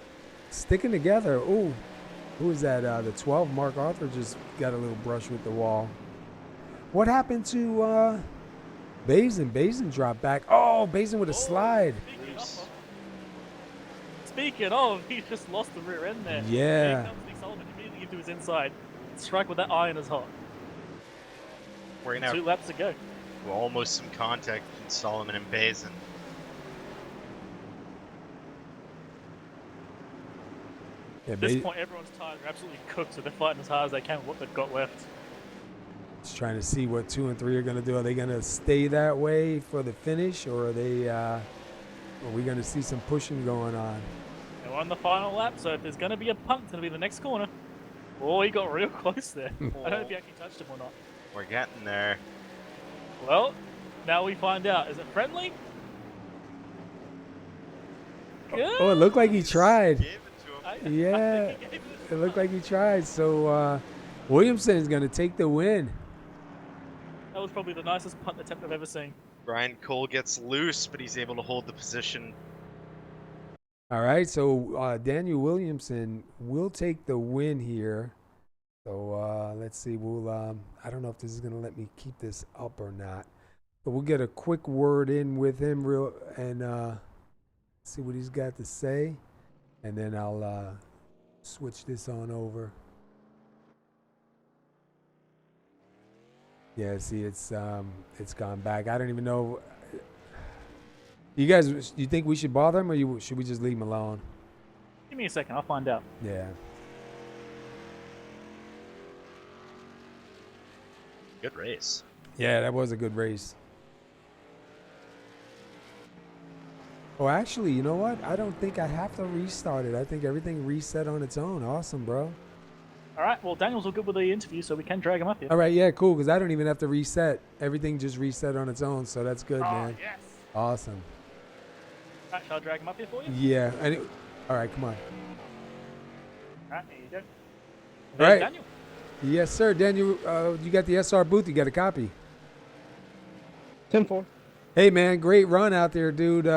sticking together. Ooh, who is that? The 12, Mark Arthur, just got a little brush with the wall. What happened to Bazin? Bazin dropped back. Oh, Bazin with a slide. Speaking of, he just lost the rear end there. Yeah. Here comes Nick Sullivan immediately into his inside. Strike with that iron is hot. We're going to 2 have laps to go. almost some contact between Solomon and Bazin. Yeah, At this point, everyone's tires are absolutely cooked, so they're fighting as hard as they can with what they've got left. just trying to see what 2 and 3 are going to do. Are they going to stay that way for the finish, or are they? Are we going to see some pushing going on? And we're on the final lap, so if there's going to be a punt, it's going to be the next corner. Oh, he got real close there. I don't know if he actually touched him or not. We're getting there. Well, now we find out. Is it friendly? Oh, it looked like he tried. Gave it to him. Yeah, it looked like he tried. So Williamson is going to take the win. That was probably the nicest punt attempt I've ever seen. Brian Cole gets loose, but he's able to hold the position. All right, so Daniel Williamson will take the win here. So let's see. We'll I don't know if this is going to let me keep this up or not, but we'll get a quick word in with him and see what he's got to say, and then I'll switch this on over. Yeah, see, it's gone back. I don't even know. You guys, you think we should bother him, or should we just leave him alone? Give me a second, I'll find out. Yeah. Good race. Yeah, that was a good race. Oh, actually, you know what? I don't think I have to restart it. I think everything reset on its own. Awesome, bro. All right, well, Daniel's all good with the interview, so we can drag him up here. All right, yeah, cool, because I don't even have to reset. Everything just reset on its own, so that's good, man. Yes. Awesome. All right, shall I drag him up here for you? Yeah. All right, come on. All right, there you go. All There's right. Daniel. Yes, sir. Daniel, you got the SR booth. You got a copy. 10-4. Hey, man, great run out there, dude.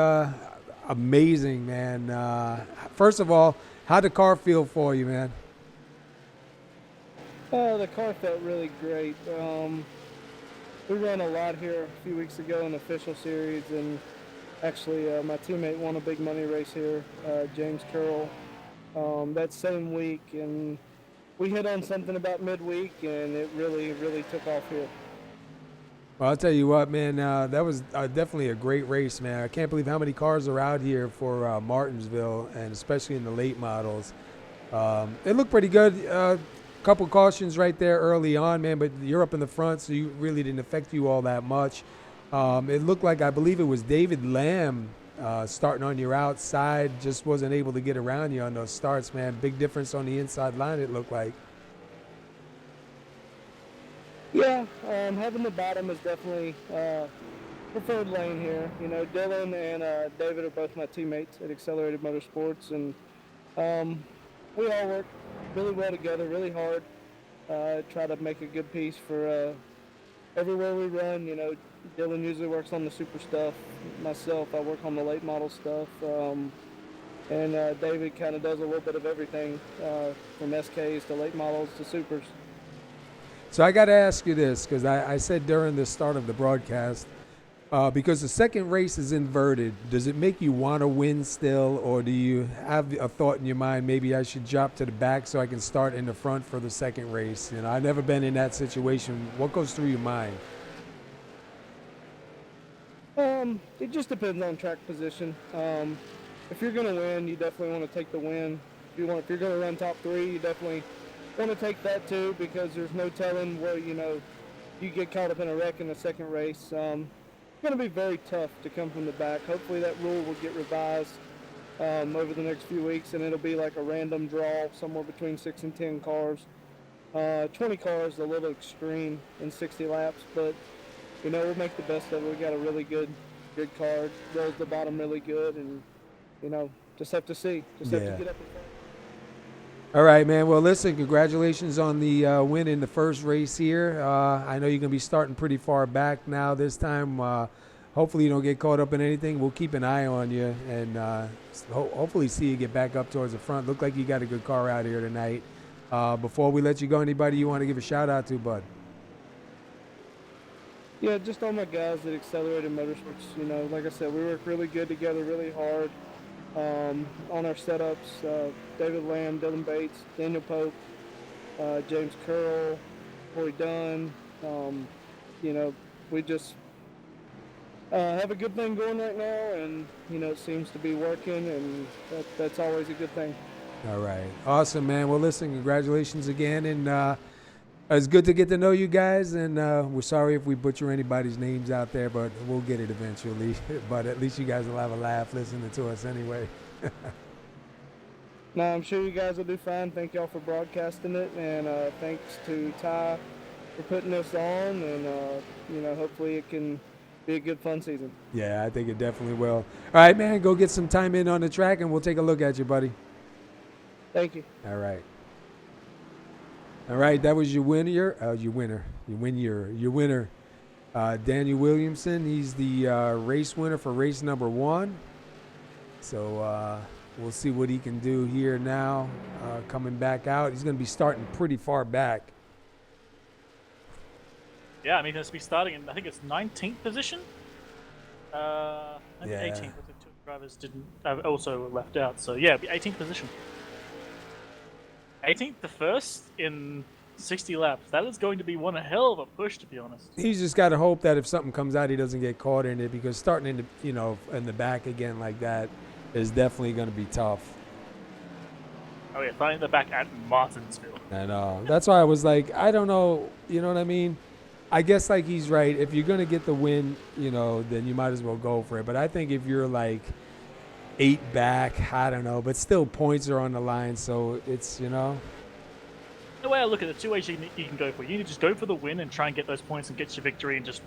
Amazing, man. First of all, how'd the car feel for you, man? The car felt really great. We ran a lot here a few weeks ago in the official series, and actually my teammate won a big money race here, James Curl. That same week, and we hit on something about midweek, and it really, really took off here. Well, I'll tell you what, man, that was definitely a great race, man. I can't believe how many cars are out here for Martinsville, and especially in the late models. It looked pretty good. Couple cautions right there early on, man, but you're up in the front, so you really didn't affect you all that much. It looked like, I believe it was David Lamb starting on your outside, just wasn't able to get around you on those starts, man. Big difference on the inside line, it looked like. Yeah, having the bottom is definitely preferred lane here. You know, Dylan and David are both my teammates at Accelerated Motorsports, and we all work really well together, really hard. Try to make a good piece for everywhere we run. You know, Dylan usually works on the super stuff. Myself, I work on the late model stuff. And David kind of does a little bit of everything, from SKs to late models to supers. So I got to ask you this, because I said during the start of the broadcast, because the second race is inverted, does it make you want to win still, or do you have a thought in your mind, maybe I should drop to the back so I can start in the front for the second race? You know, I've never been in that situation. What goes through your mind? It just depends on track position. If you're going to win, you definitely want to take the win. If you're going to run top three, you definitely want to take that too, because there's no telling where, you know, you get caught up in a wreck in the second race. It's going to be very tough to come from the back. Hopefully that rule will get revised over the next few weeks, and it'll be like a random draw somewhere between 6 and 10 cars. 20 cars is a little extreme in 60 laps, but you know, we'll make the best of it. We got a really good car, rolls the bottom really good, and you know, just have to see. Just have to get up and front. All right, man. Well, listen, congratulations on the win in the first race here. I know you're going to be starting pretty far back now this time. Hopefully you don't get caught up in anything. We'll keep an eye on you and hopefully see you get back up towards the front. Look like you got a good car out here tonight. Before we let you go, anybody you want to give a shout-out to, bud? Yeah, just all my guys at Accelerated Motorsports. You know, like I said, we work really good together, really hard on our setups. David Lamb, Dylan Bates, Daniel Pope, James Curl, Corey Dunn. You know, we just have a good thing going right now, and you know, it seems to be working, and that's always a good thing. All right. Awesome, man. Well, listen, congratulations again. And it's good to get to know you guys. And we're sorry if we butcher anybody's names out there, but we'll get it eventually. But at least you guys will have a laugh listening to us anyway. No, I'm sure you guys will do fine. Thank y'all for broadcasting it, and thanks to Ty for putting this on. And hopefully it can be a good fun season. Yeah, I think it definitely will. All right, man. Go get some time in on the track, and we'll take a look at you, buddy. Thank you. All right. All right, that was your winner. Daniel Williamson. He's the race winner for race number 1. So we'll see what he can do here now. Coming back out, he's going to be starting pretty far back. Yeah, I mean, he's going to be starting in, I think it's 19th position. Maybe Yeah. 18th. I think 2 drivers didn't also left out. So yeah, it'd be 18th position. 18th to first in 60 laps. That is going to be one hell of a push, to be honest. He's just got to hope that if something comes out, he doesn't get caught in it, because starting in the in the back again like that is definitely going to be tough. Oh yeah, starting in the back at Martinsville. I know. That's why I was like, I don't know. You know what I mean? I guess like he's right. If you're going to get the win, then you might as well go for it. But I think if you're like 8 back, I don't know. But still, points are on the line, so it's The way I look at it, 2 ways you can go for it. You can just go for the win and try and get those points and get your victory and just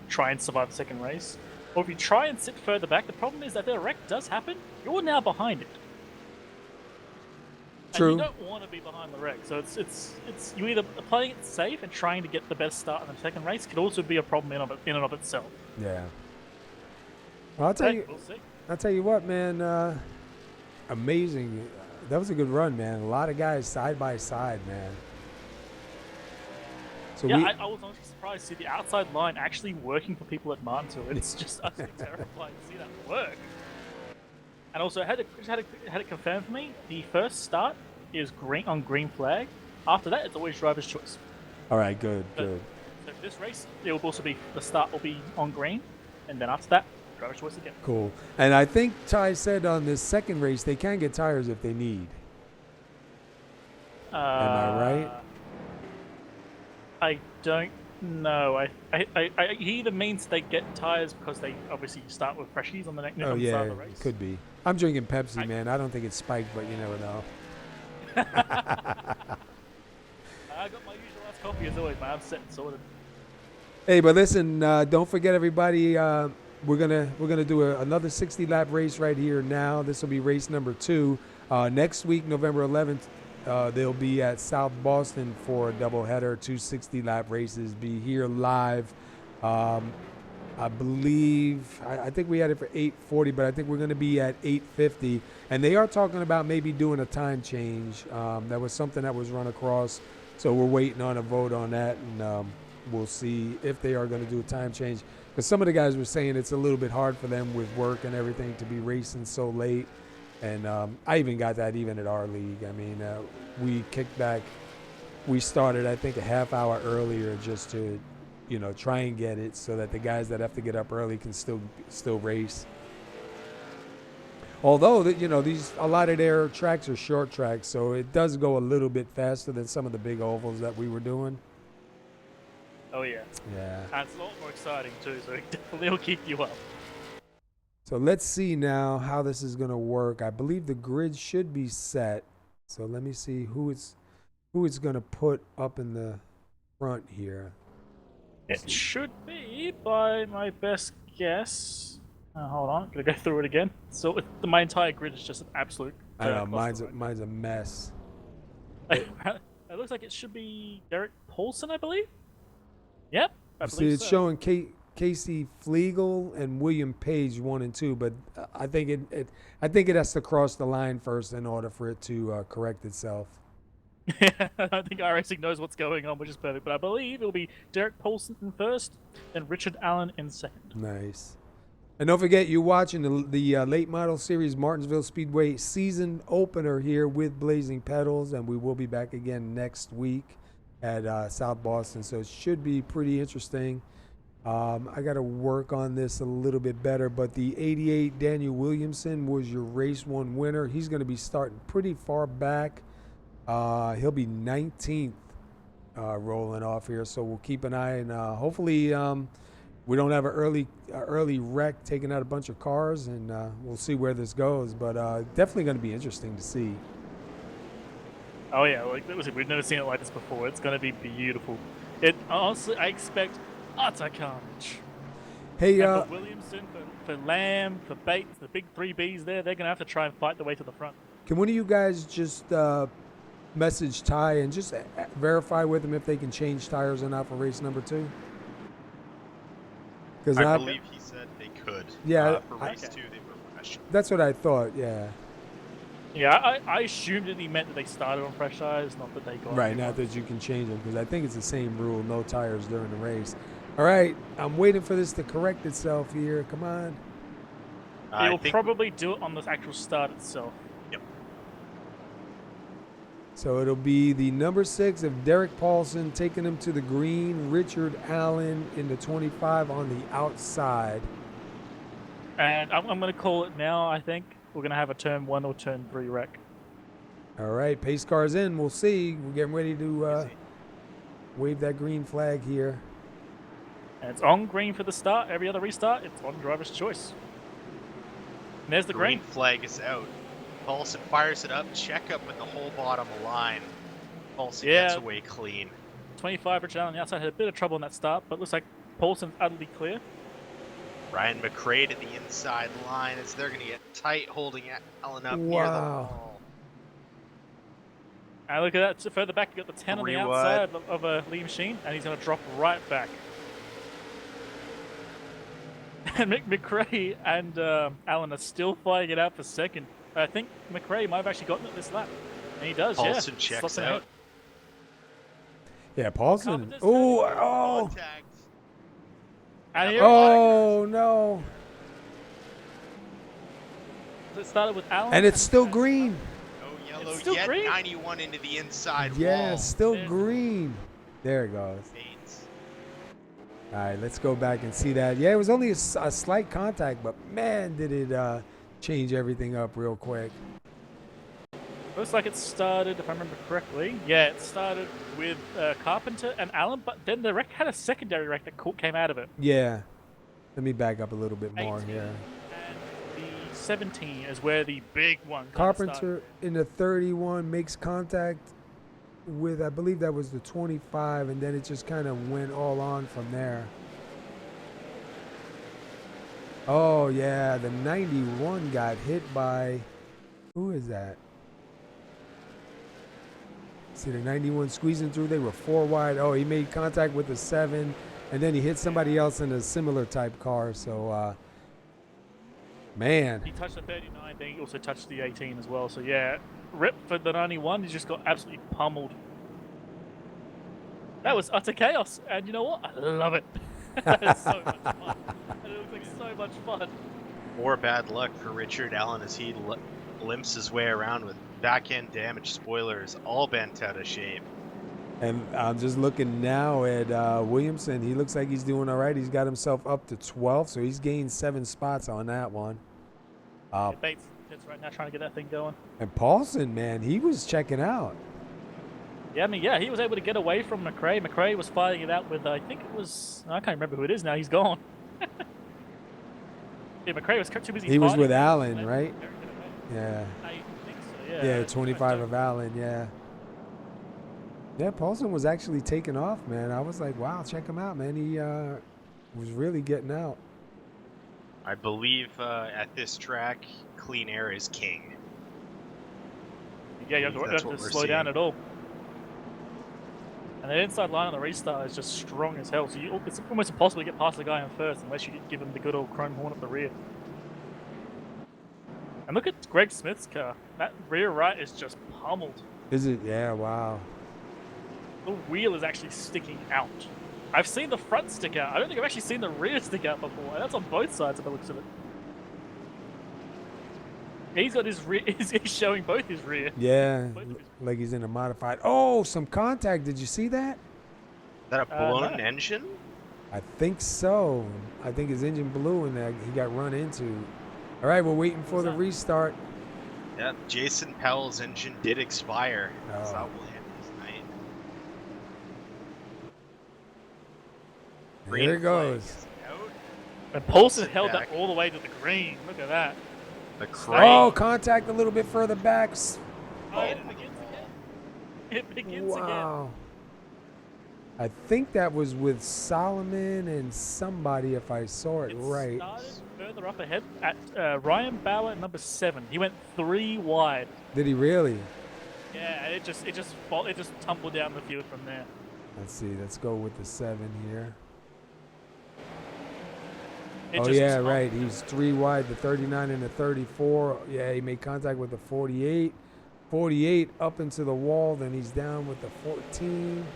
try and survive the second race. Or if you try and sit further back, the problem is that if the wreck does happen, you're now behind it. True. And you don't want to be behind the wreck, so it's you either playing it safe and trying to get the best start in the second race could also be a problem in and of itself. Yeah. Well, I'll tell you. We'll see. I'll tell you what, man. Amazing. That was a good run, man. A lot of guys side by side, man. So Yeah, I was honestly surprised to see the outside line actually working for people at Martinsville. It's just utterly terrifying to see that work. And also, had it confirmed for me, the first start is on green flag. After that, it's always driver's choice. All right, good. So this race, it will also be, the start will be on green, and then after that, driver's choice again. Cool. And I think Ty said on this second race they can get tires if they need. Am I right? I don't know. He either means they get tires because they obviously start with freshies on the next Oh on the yeah, start of the race. could be. I'm drinking Pepsi, man. I don't think it's spiked, but you never know. I got my usual last coffee as always, man. I'm set and sorted. Hey, but listen, don't forget, everybody. We're gonna do another 60 lap race right here now. This will be race number 2. Next week, November 11th, they'll be at South Boston for a doubleheader. 2 60 lap races. Be here live. I believe I think we had it for 8:40, but I think we're going to be at 8:50. And they are talking about maybe doing a time change. That was something that was run across, so we're waiting on a vote on that, and we'll see if they are going to do a time change. Because some of the guys were saying it's a little bit hard for them with work and everything to be racing so late. And I even got that even at our league. I mean, we kicked back. We started, I think, a half hour earlier just to, try and get it so that the guys that have to get up early can still race. Although, a lot of their tracks are short tracks, so it does go a little bit faster than some of the big ovals that we were doing. Oh yeah. Yeah. And it's a lot more exciting too, so it definitely will keep you up. So let's see now how this is going to work. I believe the grid should be set. So let me see who it's going to put up in the front here. It should be, by my best guess. Hold on, gonna go through it again. So my entire grid is just an absolute. I know mine's a mess. It looks like it should be Derek Paulson, I believe. Yep, I See, believe it's so. showing Casey Flegel and William Page 1 and 2, but I think it has to cross the line first in order for it to correct itself. I think iRacing knows what's going on, which is perfect. But I believe it'll be Derek Paulson in first, then Richard Allen in second. Nice. And don't forget, you're watching the late model series Martinsville Speedway season opener here with Blazing Pedals, and we will be back again next week at South Boston. So it should be pretty interesting. I got to work on this a little bit better, but the 88 Daniel Williamson was your race 1 winner. He's going to be starting pretty far back. He'll be 19th rolling off here, so we'll keep an eye, and hopefully we don't have an early wreck taking out a bunch of cars, and we'll see where this goes, but definitely going to be interesting to see. Oh yeah, like listen, we've never seen it like this before. It's going to be beautiful. It honestly, I expect utter carnage. Hey, and for Williamson, for Lamb, for Bates, the big 3Bs there, they're going to have to try and fight their way to the front. can one of you guys just message Ty and just verify with him if they can change tires or not for race number 2? Because I believe he said they could. Yeah, for race 2, they were fresh. that's what I thought. Yeah. Yeah, I assumed that he meant that they started on fresh tires, not that they got Right, new not ones. that you can change them, because I think it's the same rule, no tires during the race. All right, I'm waiting for this to correct itself here. Come on. I He'll think probably do it on the actual start itself. So it'll be the number 6 of Derek Paulson taking him to the green, Richard Allen in the 25 on the outside. And I'm going to call it now, I think. We're going to have a turn 1 or turn 3 wreck. All right, pace car's in. We'll see. We're getting ready to wave that green flag here. And it's on green for the start. Every other restart, it's on driver's choice. And there's the green green. flag is out. Paulson fires it up. Check up with the whole bottom line. Paulson gets away clean. 25 Richard Allen on the outside had a bit of trouble in that start, but looks like Paulson's utterly clear. Ryan McRae to the inside line as they're going to get tight, holding Allen up near the Wow. wall. And look at that. So further back, you got the 10 on the outside of a Lee Machine, and he's going to drop right back. And McRae and Allen are still fighting it out for second. I think McRae might have actually gotten it this lap. And he does, Paulson yeah. checks Slots out. ahead. Yeah, Paulson. Carpenter's Oh, Contact. And here, oh no. it started with Allen. And it's still green. No yellow It's still yet. green? 91 into the inside Yeah, wall. still There's- green. There it goes. Bates. All right, let's go back and see that. Yeah, it was only a slight contact, but man, did it change everything up real quick. Looks like it started, if I remember correctly. Yeah, it started with Carpenter and Allen, but then the wreck had a secondary wreck that came out of it. Yeah. Let me back up a little bit more 18. here. And the 17 is where the big one kinda Carpenter started. in the 31 makes contact with, I believe that was the 25, and then it just kind of went all on from there. Oh, yeah, the 91 got hit by, who is that? See the 91 squeezing through, they were 4 wide. Oh, he made contact with the 7, and then he hit somebody else in a similar type car, so, man. He touched the 39, then he also touched the 18 as well. So yeah, rip for the 91. He just got absolutely pummeled. That was utter chaos, and you know what? I love it. It's so much fun. And it looks like so much fun. More bad luck for Richard Allen as he limps his way around with back-end damage, spoilers all bent out of shape. And I'm just looking now at Williamson. He looks like he's doing all right. He's got himself up to 12, so he's gained 7 spots on that one. Bates is right now trying to get that thing going. And Paulson, man, he was checking out. Yeah, I mean, yeah, he was able to get away from McRae. McRae was fighting it out with, I think it was, I can't remember who it is now. He's gone. Yeah, McRae was too busy. He was fighting with it. Allen, right? Yeah. I think so, yeah. Yeah, 25 of Allen, yeah. Yeah, Paulson was actually taking off, man. I was like, wow, check him out, man. He was really getting out. I believe at this track, clean air is king. Yeah, you have That's to what we're slow down seeing. at all. And the inside line on the restart is just strong as hell. So it's almost impossible to get past the guy in first unless you give him the good old chrome horn at the rear. And look at Greg Smith's car. That rear right is just pummeled. Is it? Yeah, wow. The wheel is actually sticking out. I've seen the front stick out. I don't think I've actually seen the rear stick out before. And that's on both sides of the looks of it. He's got his rear. He's showing both his rear. Yeah, Both of his- like he's in a modified. Oh, some contact. Did you see that? Is that a blown no. engine? I think so. I think his engine blew and he got run into. All right, we're waiting for the restart. Yeah, Jason Powell's engine did expire. Oh. So that will end his night. Here Green it goes. flag is out. And Paulson Sit held back. that all the way to the green. Look at that. The crane. Oh, contact a little bit further back. Oh, it begins again. It begins again. Wow. I think that was with Solomon and somebody, if I saw it right. Started further up ahead at Ryan Bauer at number 7. He went 3 wide. Did he really? Yeah, and it just tumbled down the field from there. Let's see. Let's go with the 7 here. It Oh, just yeah, stopped. right. He's 3 wide, the 39 and the 34. Yeah, he made contact with the 48. 48 up into the wall. Then he's down with the 14.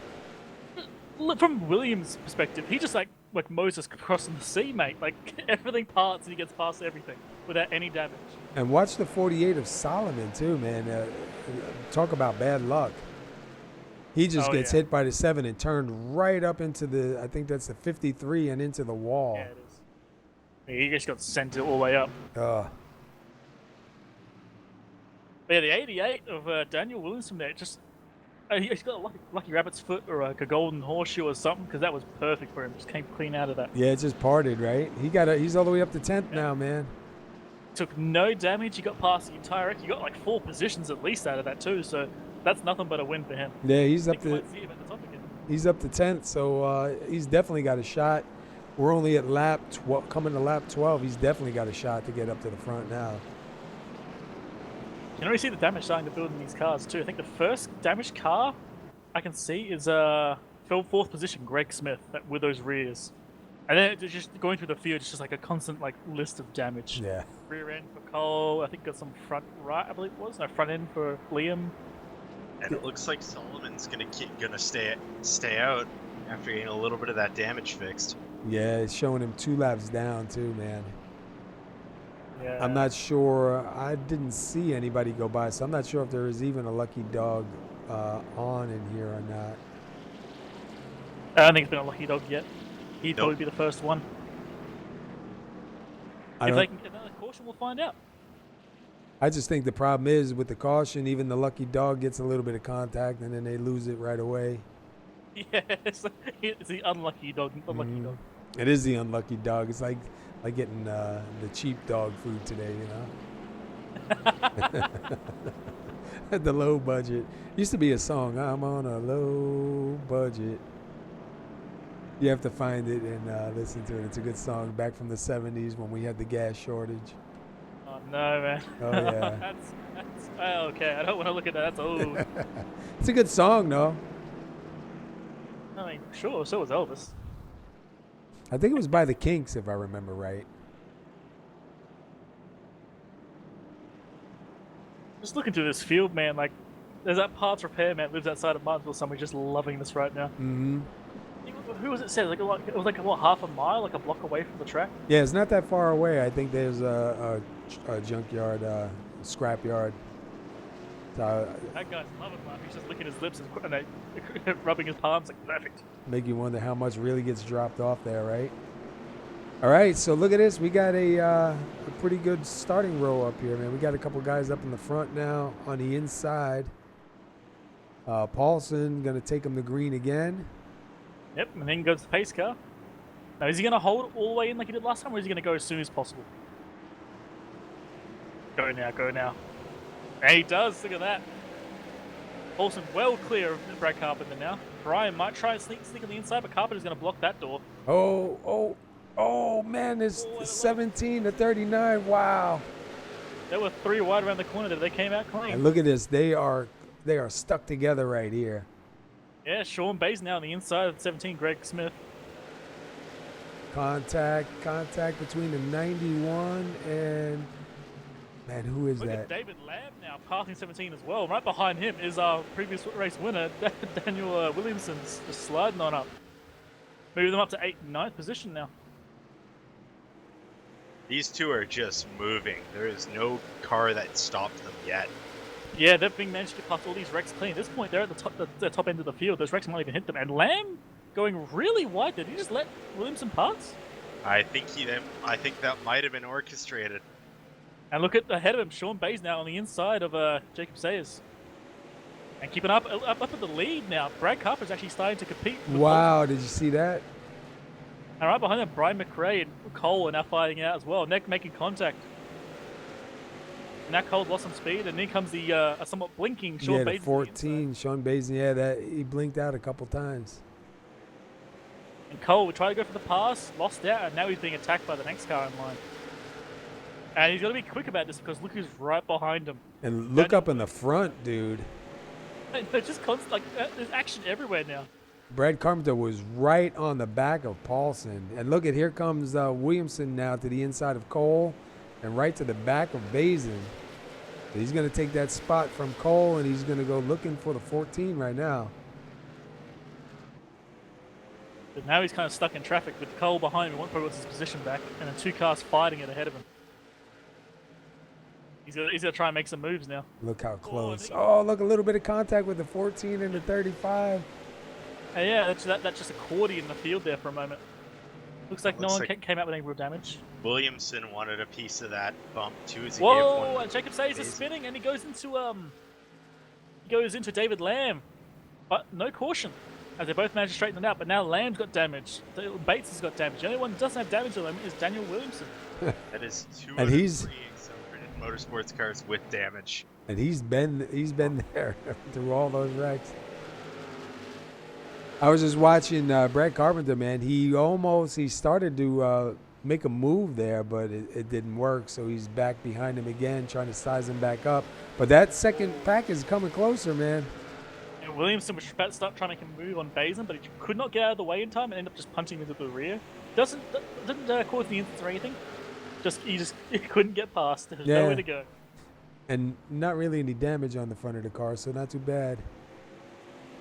Look, from Williams' perspective, he just like Moses crossing the sea, mate. Like everything parts and he gets past everything without any damage. And watch the 48 of Solomon, too, man. Talk about bad luck. He just gets hit by the 7 and turned right up into the, I think that's the 53 and into the wall. Yeah, it is. He just got sent all the way up. Ugh. But yeah, the 88 of Daniel Williamson there, just he's got a lucky rabbit's foot or like a golden horseshoe or something, because that was perfect for him. Just came clean out of that. Yeah, it just parted, right? He's all the way up to 10th now, man. Took no damage. He got past the entire wreck. He got like 4 positions at least out of that too. So that's nothing but a win for him. Yeah, he's I up think we to might see him at the top again. he's up to 10th, so he's definitely got a shot. We're only at coming to lap 12. He's definitely got a shot to get up to the front now. You can already see the damage starting to build in these cars too. I think the first damaged car I can see is 4th position, Greg Smith, with those rears. And then it's just going through the field, it's just like a constant like list of damage. Yeah. Rear end for Cole, I think got some front right, I believe it was. No, front end for Liam. And it looks like Solomon's gonna stay out after getting a little bit of that damage fixed. Yeah, it's showing him 2 laps down too, man. Yeah. I'm not sure. I didn't see anybody go by, so I'm not sure if there is even a lucky dog on in here or not. I don't think it's been a lucky dog yet. He'd Nope. probably be the first one. If they can get another caution, we'll find out. I just think the problem is with the caution, even the lucky dog gets a little bit of contact and then they lose it right away. Yeah, it's the unlucky dog. Unlucky dog. It is the unlucky dog. It's like getting the cheap dog food today, you know? At the low budget. Used to be a song, I'm on a low budget. You have to find it and listen to it. It's a good song back from the 70s when we had the gas shortage. Oh no, man. Oh, yeah. that's okay. I don't want to look at that. That's old. It's a good song, though. I mean, sure. So was Elvis. I think it was by the Kinks, if I remember right. Just looking through this field, man. Like, there's that parts repair man lives outside of Martinsville somewhere, just loving this right now. Mm-hmm. Who was it said? Like, it was like what, half a mile, like a block away from the track. Yeah, it's not that far away. I think there's a junkyard, scrapyard. So That guy's loving life. He's just licking his lips and rubbing his palms. Like, perfect. make you wonder how much really gets dropped off there, right? All right, so look at this. We got a pretty good starting row up here, man. We got a couple guys up in the front now. On the inside, Paulson going to take him to green again. Yep, and then goes the pace car. Now, is he going to hold it all the way in like he did last time, or is he going to go as soon as possible? Go now, go now. And he does, look at that. Paulson well clear of Brad Carpenter now. Brian might try and sneak on the inside, but Carpenter's going to block that door. Oh, man, there's 17 to 39. Wow. There were 3 wide around the corner there. They came out clean. And look at this. They are stuck together right here. Yeah, Sean Bayes now on the inside of 17, Greg Smith. Contact between the 91 and, man, who is Look that? at David Lamb now passing 17 as well. Right behind him is our previous race winner, Daniel Williamson, just sliding on up. Moving them up to 8th and 9th position now. These two are just moving. There is no car that stopped them yet. Yeah, they've been managed to pass all these wrecks clean. At this point, they're at the top end of the field. Those wrecks might even hit them. And Lamb going really wide. Did he just let Williamson pass? I think that might have been orchestrated. And look at ahead of him, Sean Bayes now on the inside of Jacob Sayers. And keeping up at the lead now. Brad Carpenter's actually starting to compete. Wow, did you see that? And right behind them, Brian McRae and Cole are now fighting out as well. Neck making contact. Now Cole lost some speed, and then comes the a somewhat blinking Sean Yeah, Bates. the 14, Sean Bates. Yeah, that he blinked out a couple times. And Cole would try to go for the pass, lost out, and now he's being attacked by the next car in line. And he's got to be quick about this because look who's right behind him. And look up in the front, dude. They're just constant, like there's action everywhere now. Brad Carpenter was right on the back of Paulson. And look at, here comes Williamson now to the inside of Cole and right to the back of Bazin. He's going to take that spot from Cole, and he's going to go looking for the 14 right now. But now he's kind of stuck in traffic with Cole behind him. He probably wants his position back, and then two cars fighting it ahead of him. He's going to try and make some moves now. Look how close. Oh, look, a little bit of contact with the 14 and the 35. And yeah, that's just a Cordy in the field there for a moment. Looks like no one came out with any real damage. Williamson wanted a piece of that bump too. As he Whoa! gave one And Jacob Sayers is spinning, and he goes into David Lamb, but no caution, as they both managed to straighten it out. But now Lamb's got damage. Bates has got damage. The only one who doesn't have damage at the moment is Daniel Williamson. That is two And of the he's- 3 accelerated motorsports cars with damage. And he's been there through all those wrecks. I was just watching Brad Carpenter, man. He started to make a move there, but it didn't work. So he's back behind him again, trying to size him back up. But that second pack is coming closer, man. And Williamson was about to start trying to make a move on Bazin, but he could not get out of the way in time and ended up just punching into the rear. Didn't cause the incident or anything. He couldn't get past. There's nowhere to go. And not really any damage on the front of the car, so not too bad.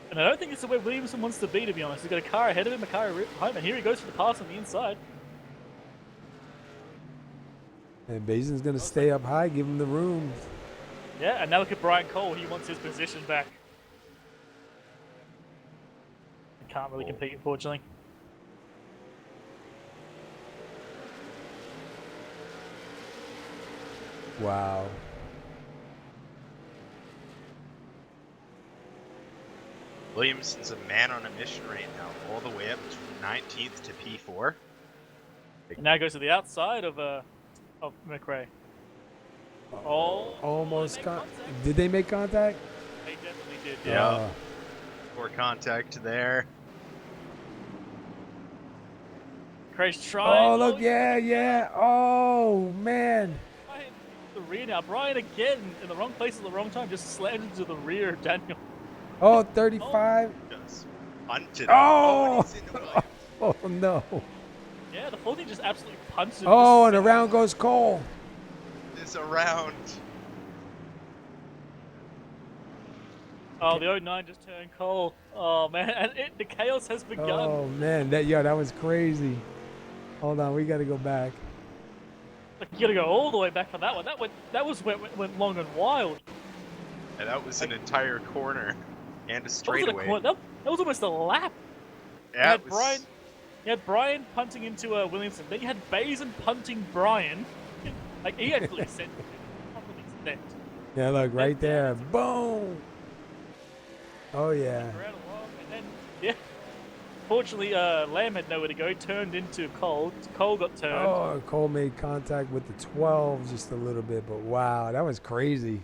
And I don't think it's the way Williamson wants to be be honest. He's got a car ahead of him, a car behind him, and here he goes for the pass on the inside. And Basin's going to stay up high, give him the room. Yeah, and now look at Brian Cole. He wants his position back. He can't really compete, unfortunately. Wow. Williamson's a man on a mission right now, all the way up to 19th to P4. And now goes to the outside of McRae. Oh, Almost. Did they make contact? They definitely did. Yeah. For contact there. McRae's trying. Oh, look, yeah. Oh, man. The rear now. Brian again in the wrong place at the wrong time, just slammed into the rear of Daniel. Oh, 35. Just punted. Oh! And he's into Williams. Oh, no. Yeah, the 14 just absolutely punched him. Oh, and around goes Cole. This around. Oh, the 09 just turned Cole. Oh, man. And the chaos has begun. Oh, man. That was crazy. Hold on. We got to go back. Like, you gotta go all the way back on that one. That was went long and wild. And that was an entire corner and a straightaway. That was almost a lap. Yeah, You had Brian punting into Williamson. Then you had Bazin punting Brian. Like, he actually sent him. Properly sent. Yeah, look, right there. Boom. Oh, yeah. Ran along, and then, yeah. Fortunately, Lamb had nowhere to go. Turned into Cole. Cole got turned. Oh, Cole made contact with the 12 just a little bit, but wow, that was crazy.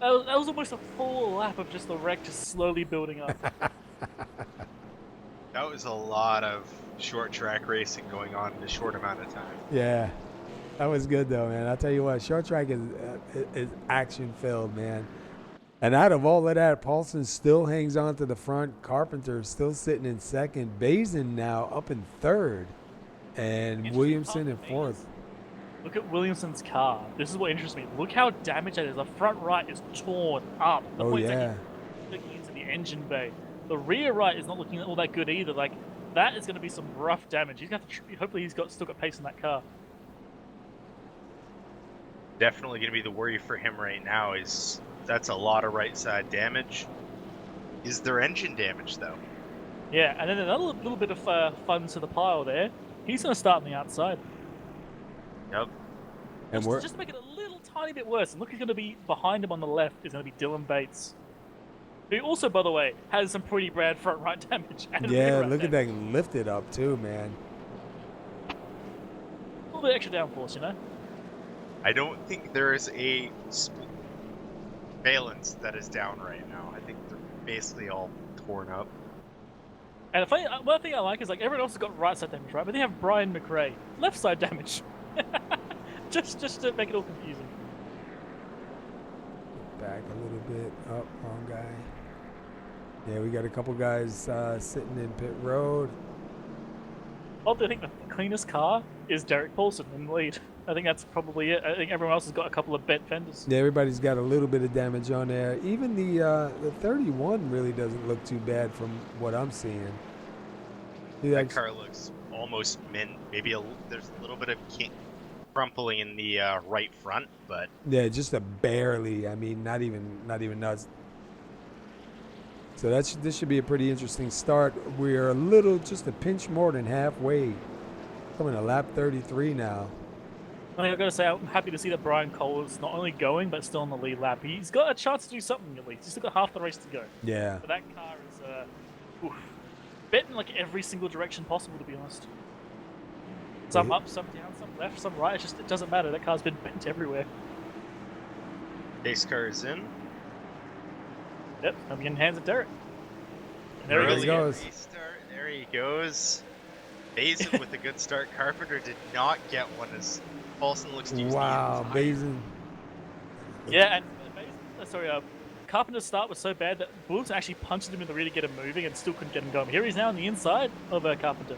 That was almost a full lap of just the wreck just slowly building up. That was a lot of short track racing going on in a short amount of time. Yeah, that was good though, man. I'll tell you what, short track is action filled, man. And out of all of that, Paulson still hangs on to the front. Carpenter still sitting in second. Bazin now up in third. And Williamson in fourth. Look at Williamson's car. This is what interests me. Look how damaged that is. The front right is torn up. The Oh, point yeah. looking into the engine bay. The rear right is not looking all that good either. Like, that is going to be some rough damage. He's going to have to. Hopefully, he's still got pace in that car. Definitely going to be the worry for him right now is That's a lot of right side damage. Is there engine damage though? Yeah, and then another little bit of fun to the pile there. He's going to start on the outside. Yep. And Just to make it a little tiny bit worse. And look, he's going to be behind him on the left is going to be Dylan Bates. Who also, by the way, has some pretty bad front right damage. And yeah, rear right look at damage. that lifted up too, man. A little bit extra downforce, you know? I don't think there is a valence that is down right now. I think they're basically all torn up. And the funny, one thing I like is like everyone else has got right side damage, right? But they have Brian McRae left side damage. just to make it all confusing. Back a little bit. Oh, wrong guy. Yeah, we got a couple guys sitting in pit road. I think the cleanest car is Derek Paulson in the lead. I think that's probably it. I think everyone else has got a couple of bent fenders. Yeah, everybody's got a little bit of damage on there. Even the 31 really doesn't look too bad from what I'm seeing. That car looks almost mint. Maybe there's a little bit of crumpling in the right front, but yeah, just a barely. I mean, not even nuts. So this should be a pretty interesting start. We're just a pinch more than halfway. Coming to lap 33 now. I mean, I've got to say, I'm happy to see that Brian Cole is not only going, but still on the lead lap. He's got a chance to do something at least. He's still got half the race to go. Yeah. But that car is bent in like every single direction possible, to be honest. Some up, some down, some left, some right. It doesn't matter. That car's been bent everywhere. pace car is in. Yep, I'm getting hands at Derek. And there Early he goes. restart. There he goes. Bazin with a good start. Carpenter did not get one as Paulson looks to use Wow, the Bazin. Yeah, and Carpenter's start was so bad that Wilson actually punched him in the rear to get him moving and still couldn't get him going. Here he's now on the inside of Carpenter.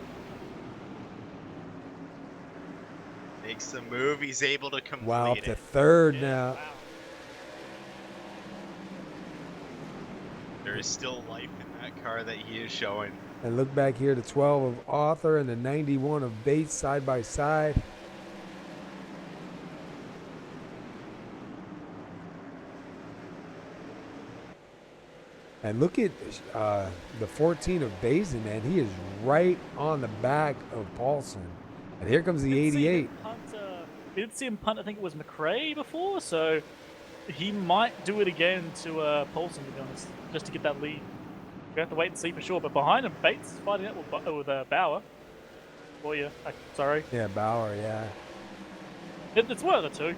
Makes the move. He's able to complete Wow, up it. to third now. Wow. There is still life in that car that he is showing. And look back here, the 12 of Arthur and the 91 of Bates side by side. And look at the 14 of Bazin, man. He is right on the back of Paulson. And here comes the 88. We did see him punt, I think it was McRae before, so he might do it again to Paulson, to be honest, just to get that lead. We have to wait and see for sure. But behind him, Bates is fighting out with Bauer. Lawyer, sorry. Yeah, Bauer, yeah. It's one of the two.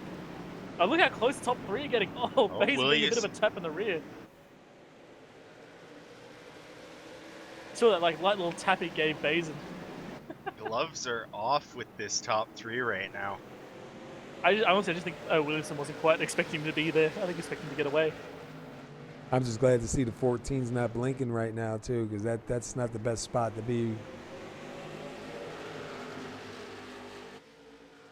Look how close the top three are getting. Oh, Bates getting a bit of a tap in the rear. Saw that like light little tap he gave Bazin. Gloves are off with this top three right now. I honestly just think Williamson wasn't quite expecting him to be there. I think he expected him to get away. I'm just glad to see the 14's not blinking right now, too, because that's not the best spot to be.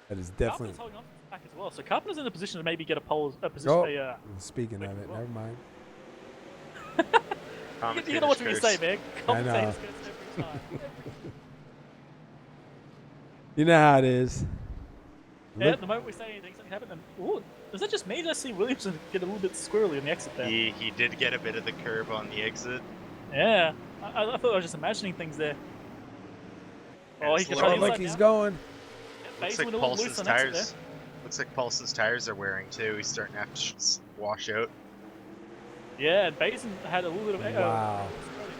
That is definitely. Carpenter's holding on back as well, so Carpenter's in a position to maybe get a position. Oh, speaking of it, never mind. You gotta watch what you say, man. I know. Commentators curse every time. You know how it is. Yeah, at the moment we say anything, something happened. And ooh, is that just me? Did I see Williamson get a little bit squirrely on the exit there? He did get a bit of the curve on the exit. Yeah, I thought I was just imagining things there. Oh, he can try Oh, the look, inside he's now. going. Yeah, Looks Basin like went a little loose Paulson's on exit tires. Looks like Paulson's tires are wearing too. He's starting to have to wash out. there. Yeah, and Basin had a little bit of Wow.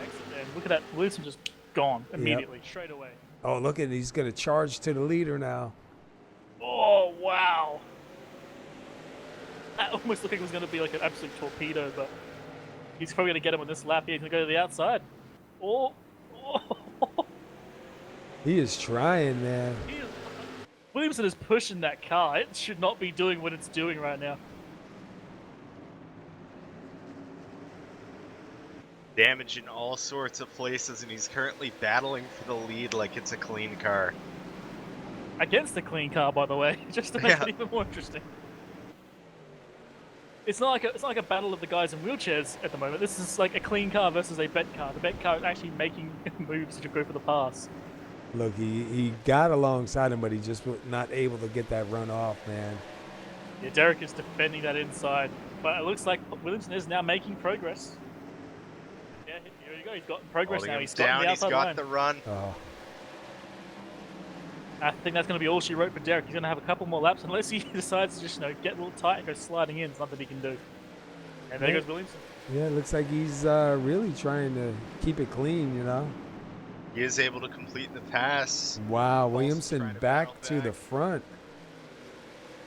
exit there. And look at that, Williamson just gone immediately, straight away. Oh, look at it. He's going to charge to the leader now. Oh, wow. That almost looked like it was going to be like an absolute torpedo, but he's probably going to get him on this lap here. He's going to go to the outside. Oh. He is trying, man. Williamson is pushing that car. It should not be doing what it's doing right now. Damage in all sorts of places, and he's currently battling for the lead like it's a clean car. Against the clean car, by the way, just to make it even more interesting. It's not like a battle of the guys in wheelchairs at the moment. This is like a clean car versus a bet car. The bet car is actually making moves to go for the pass. Look, he got alongside him, but he just was not able to get that run off, man. Yeah, Derek is defending that inside. But it looks like Williamson is now making progress. Yeah, here you go. He's got progress Holding now. him He's got down. the He's outside got line. the run. Oh, I think that's going to be all she wrote for Derek. He's going to have a couple more laps unless he decides to just get a little tight and go sliding in. There's nothing he can do. And there goes Williamson. yeah. It looks like he's really trying to keep it clean, you know. He is able to complete the pass. Wow, Paulson Williamson trying to back battle to the back. front.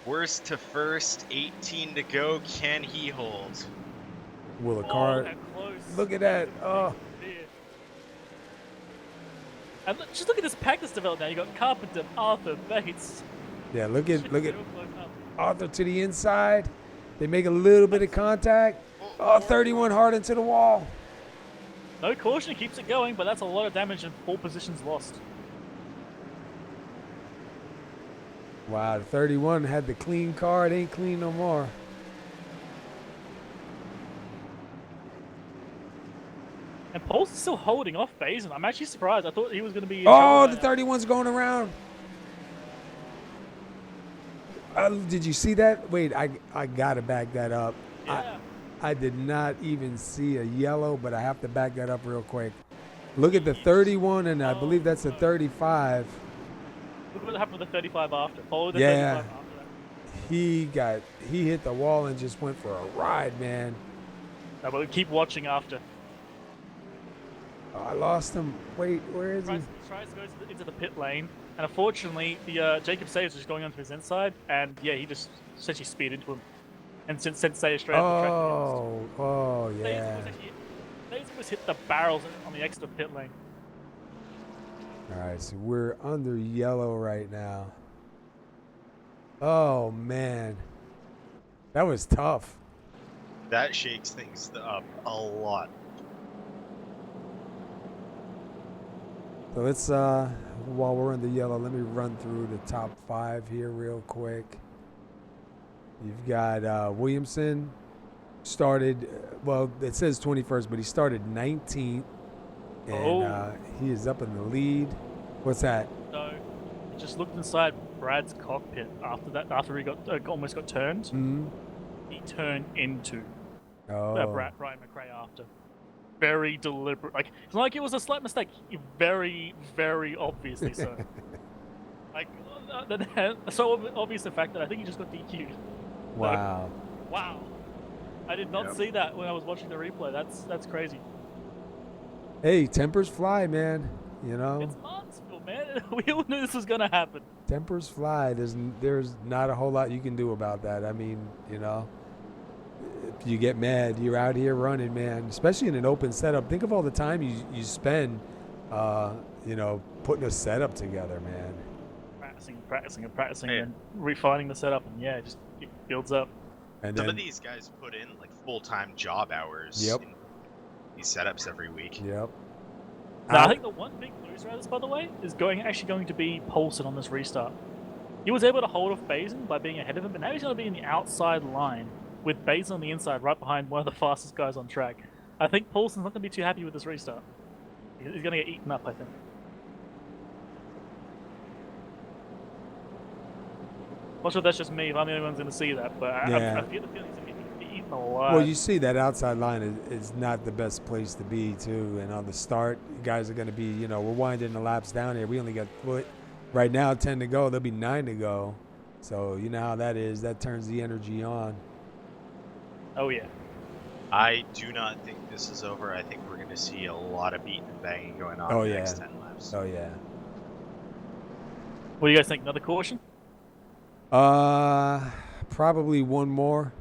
Worst to first, 18 to go. Can he hold? Will a Oh, car? that close. Look at that. Oh, and just look at this pack that's developed now. You got Carpenter, Arthur, Bates. yeah. Look at Real close up. Arthur to the inside. They make a little bit of contact. Oh, 31 hard into the wall. No caution, he keeps it going, but that's a lot of damage and 4 positions lost. Wow, the 31 had the clean car. It ain't clean no more. And Paul's still holding off Basin. I'm actually surprised. I thought he was going to be. In Oh, trouble the by now. 31's going around. Did you see that? Wait, I gotta back that up. Yeah. I did not even see a yellow, but I have to back that up real quick. Look at the 31, and I believe that's the 35. Look what happened with the 35 after. Follow the Yeah. 35 after that. He hit the wall and just went for a ride, man. No, but keep watching after. Oh, I lost him. Wait, where is he? Tries to go into the pit lane, and unfortunately, the Jacob Sayers was just going onto his inside, and yeah, he just essentially speed into him, and sent Sayers straight up the track. Oh, yeah. Sayers almost hit the barrels on the extra pit lane. All right, so we're under yellow right now. Oh, man. That was tough. That shakes things up a lot. So let's, while we're in the yellow, let me run through the top 5 here real quick. You've got Williamson started, well, it says 21st, but he started 19th. And he is up in the lead. What's that? So, he just looked inside Brad's cockpit after that. After he got almost got turned, Mm-hmm. he turned into Oh. Brian McRae after. Very deliberate. Like, it's not like it was a slight mistake. Very, very obviously so. Like, so obvious the fact that I think he just got DQ'd. Wow. Wow. I did not see that when I was watching the replay. That's crazy. Hey, tempers fly, man. You know, It's Martinsville, man. We all knew this was gonna happen. tempers fly. There's not a whole lot you can do about that. I mean, you know, if you get mad, you're out here running, man. Especially in an open setup. Think of all the time you spend, you know, putting a setup together, man. Practicing, Yeah. and refining the setup, and yeah, it builds up. And Some then, of these guys put in like full-time job hours Yep. in these setups every week. yep. Now, I think the one big loser out of this, by the way, is actually going to be Paulson on this restart. He was able to hold off Basin by being ahead of him, but now he's going to be in the outside line with Basin on the inside, right behind one of the fastest guys on track. I think Paulson's not going to be too happy with this restart. He's going to get eaten up, I think. Not sure if that's just me, if I'm the only one who's going to see that, but Yeah. I feel the feeling he's going to get eaten alive. Well, you see that outside line is not the best place to be, too. And on the start, guys are going to be, you know, we're winding the laps down here. We only got right now 10 to go. There'll be 9 to go. So you know how that is. That turns the energy on. Oh, yeah. I do not think this is over. I think we're going to see a lot of beating and banging going on in the next 10 laps. Oh, yeah. What do you guys think? Another caution? Probably one more.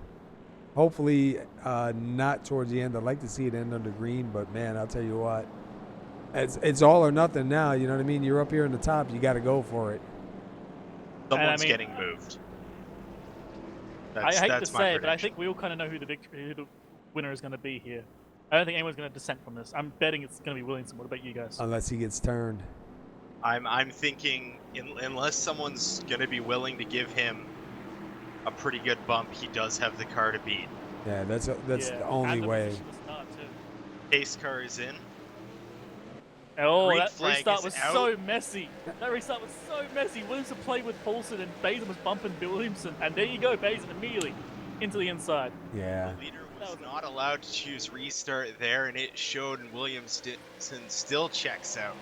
Hopefully not towards the end. I'd like to see it end under green, but man, I'll tell you what, it's all or nothing now. You know what I mean? You're up here in the top. You got to go for it. Someone's getting moved. I hate that's to my say it, but I prediction. think we all kind of know who the winner is going to be here. I don't think anyone's going to dissent from this. I'm betting it's going to be Williamson. What about you guys? Unless he gets turned. I'm thinking unless someone's going to be willing to give him a pretty good bump, he does have the car to beat. Yeah, that's Yeah, the only and the way. position to start, too. Pace car is in. Oh, Green that flag restart is was out. so messy. That restart was so messy. Williamson played with Paulson and Basin was bumping Williamson. And there you go, Basin immediately. into the inside. Yeah. The leader was not allowed to choose restart there, and it showed, and Williamson still checks out.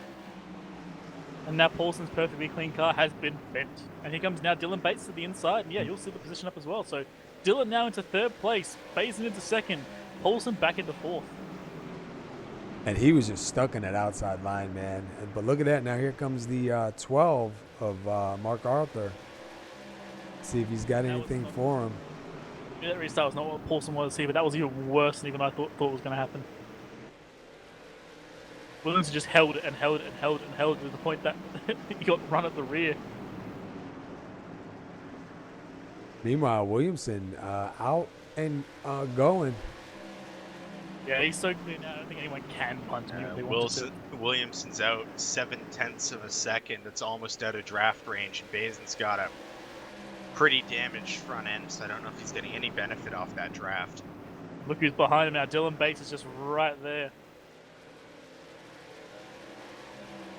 And now Paulson's perfectly clean car has been bent. And here comes now Dylan Bates to the inside, and yeah, you'll see the position up as well. So Dylan now into third place, Basin into second, Paulson back into fourth. And he was just stuck in that outside line, man. But look at that. Now here comes the 12 of Mark Arthur. See if he's got anything for him. Yeah, that restart was not what Paulson wanted to see, but that was even worse than even I thought was going to happen. Williams just held it and held it and held it and held it to the point that he got run at the rear. Meanwhile, Williamson out and going. Yeah, he's so clear now. I don't think anyone can punt him if they want to. Williamson's out 0.7 of a second. It's almost out of draft range, and Basin's got a pretty damaged front end, so I don't know if he's getting any benefit off that draft. Look who's behind him now. Dylan Bates is just right there.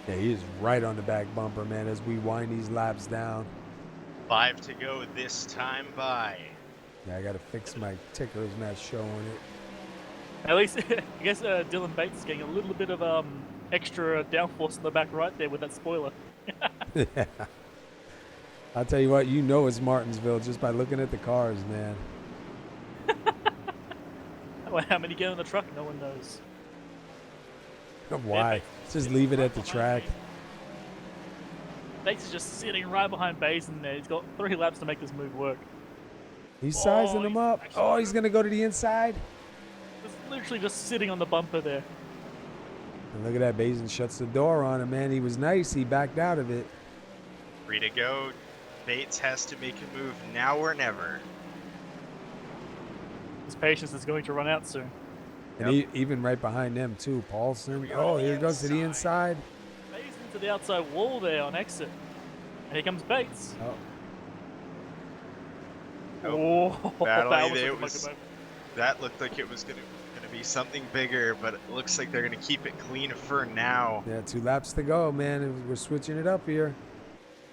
Yeah, he is right on the back bumper, man, as we wind these laps down. 5 to go this time by. Yeah, I got to fix my ticker. It's not showing it. At least, I guess Dylan Bates is getting a little bit of extra downforce in the back right there with that spoiler. Yeah. I'll tell you what, you know it's Martinsville just by looking at the cars, man. How many get on the truck? No one knows. Why? Just leave it at the track. Bates is just sitting right behind Basin there. He's got 3 laps to make this move work. He's sizing him up. Oh, he's going to go to the inside. He's literally just sitting on the bumper there. And look at that. Basin shuts the door on him, man. He was nice. He backed out of it. 3 to go. Bates has to make a move now or never. His patience is going to run out soon. And even right behind them, too. Paulson. Oh, here goes to the inside. Basin to the outside wall there on exit. And here comes Bates. Oh, that that looked like it was gonna be something bigger, but it looks like they're gonna keep it clean for now. Yeah, 2 laps to go, man. We're switching it up here.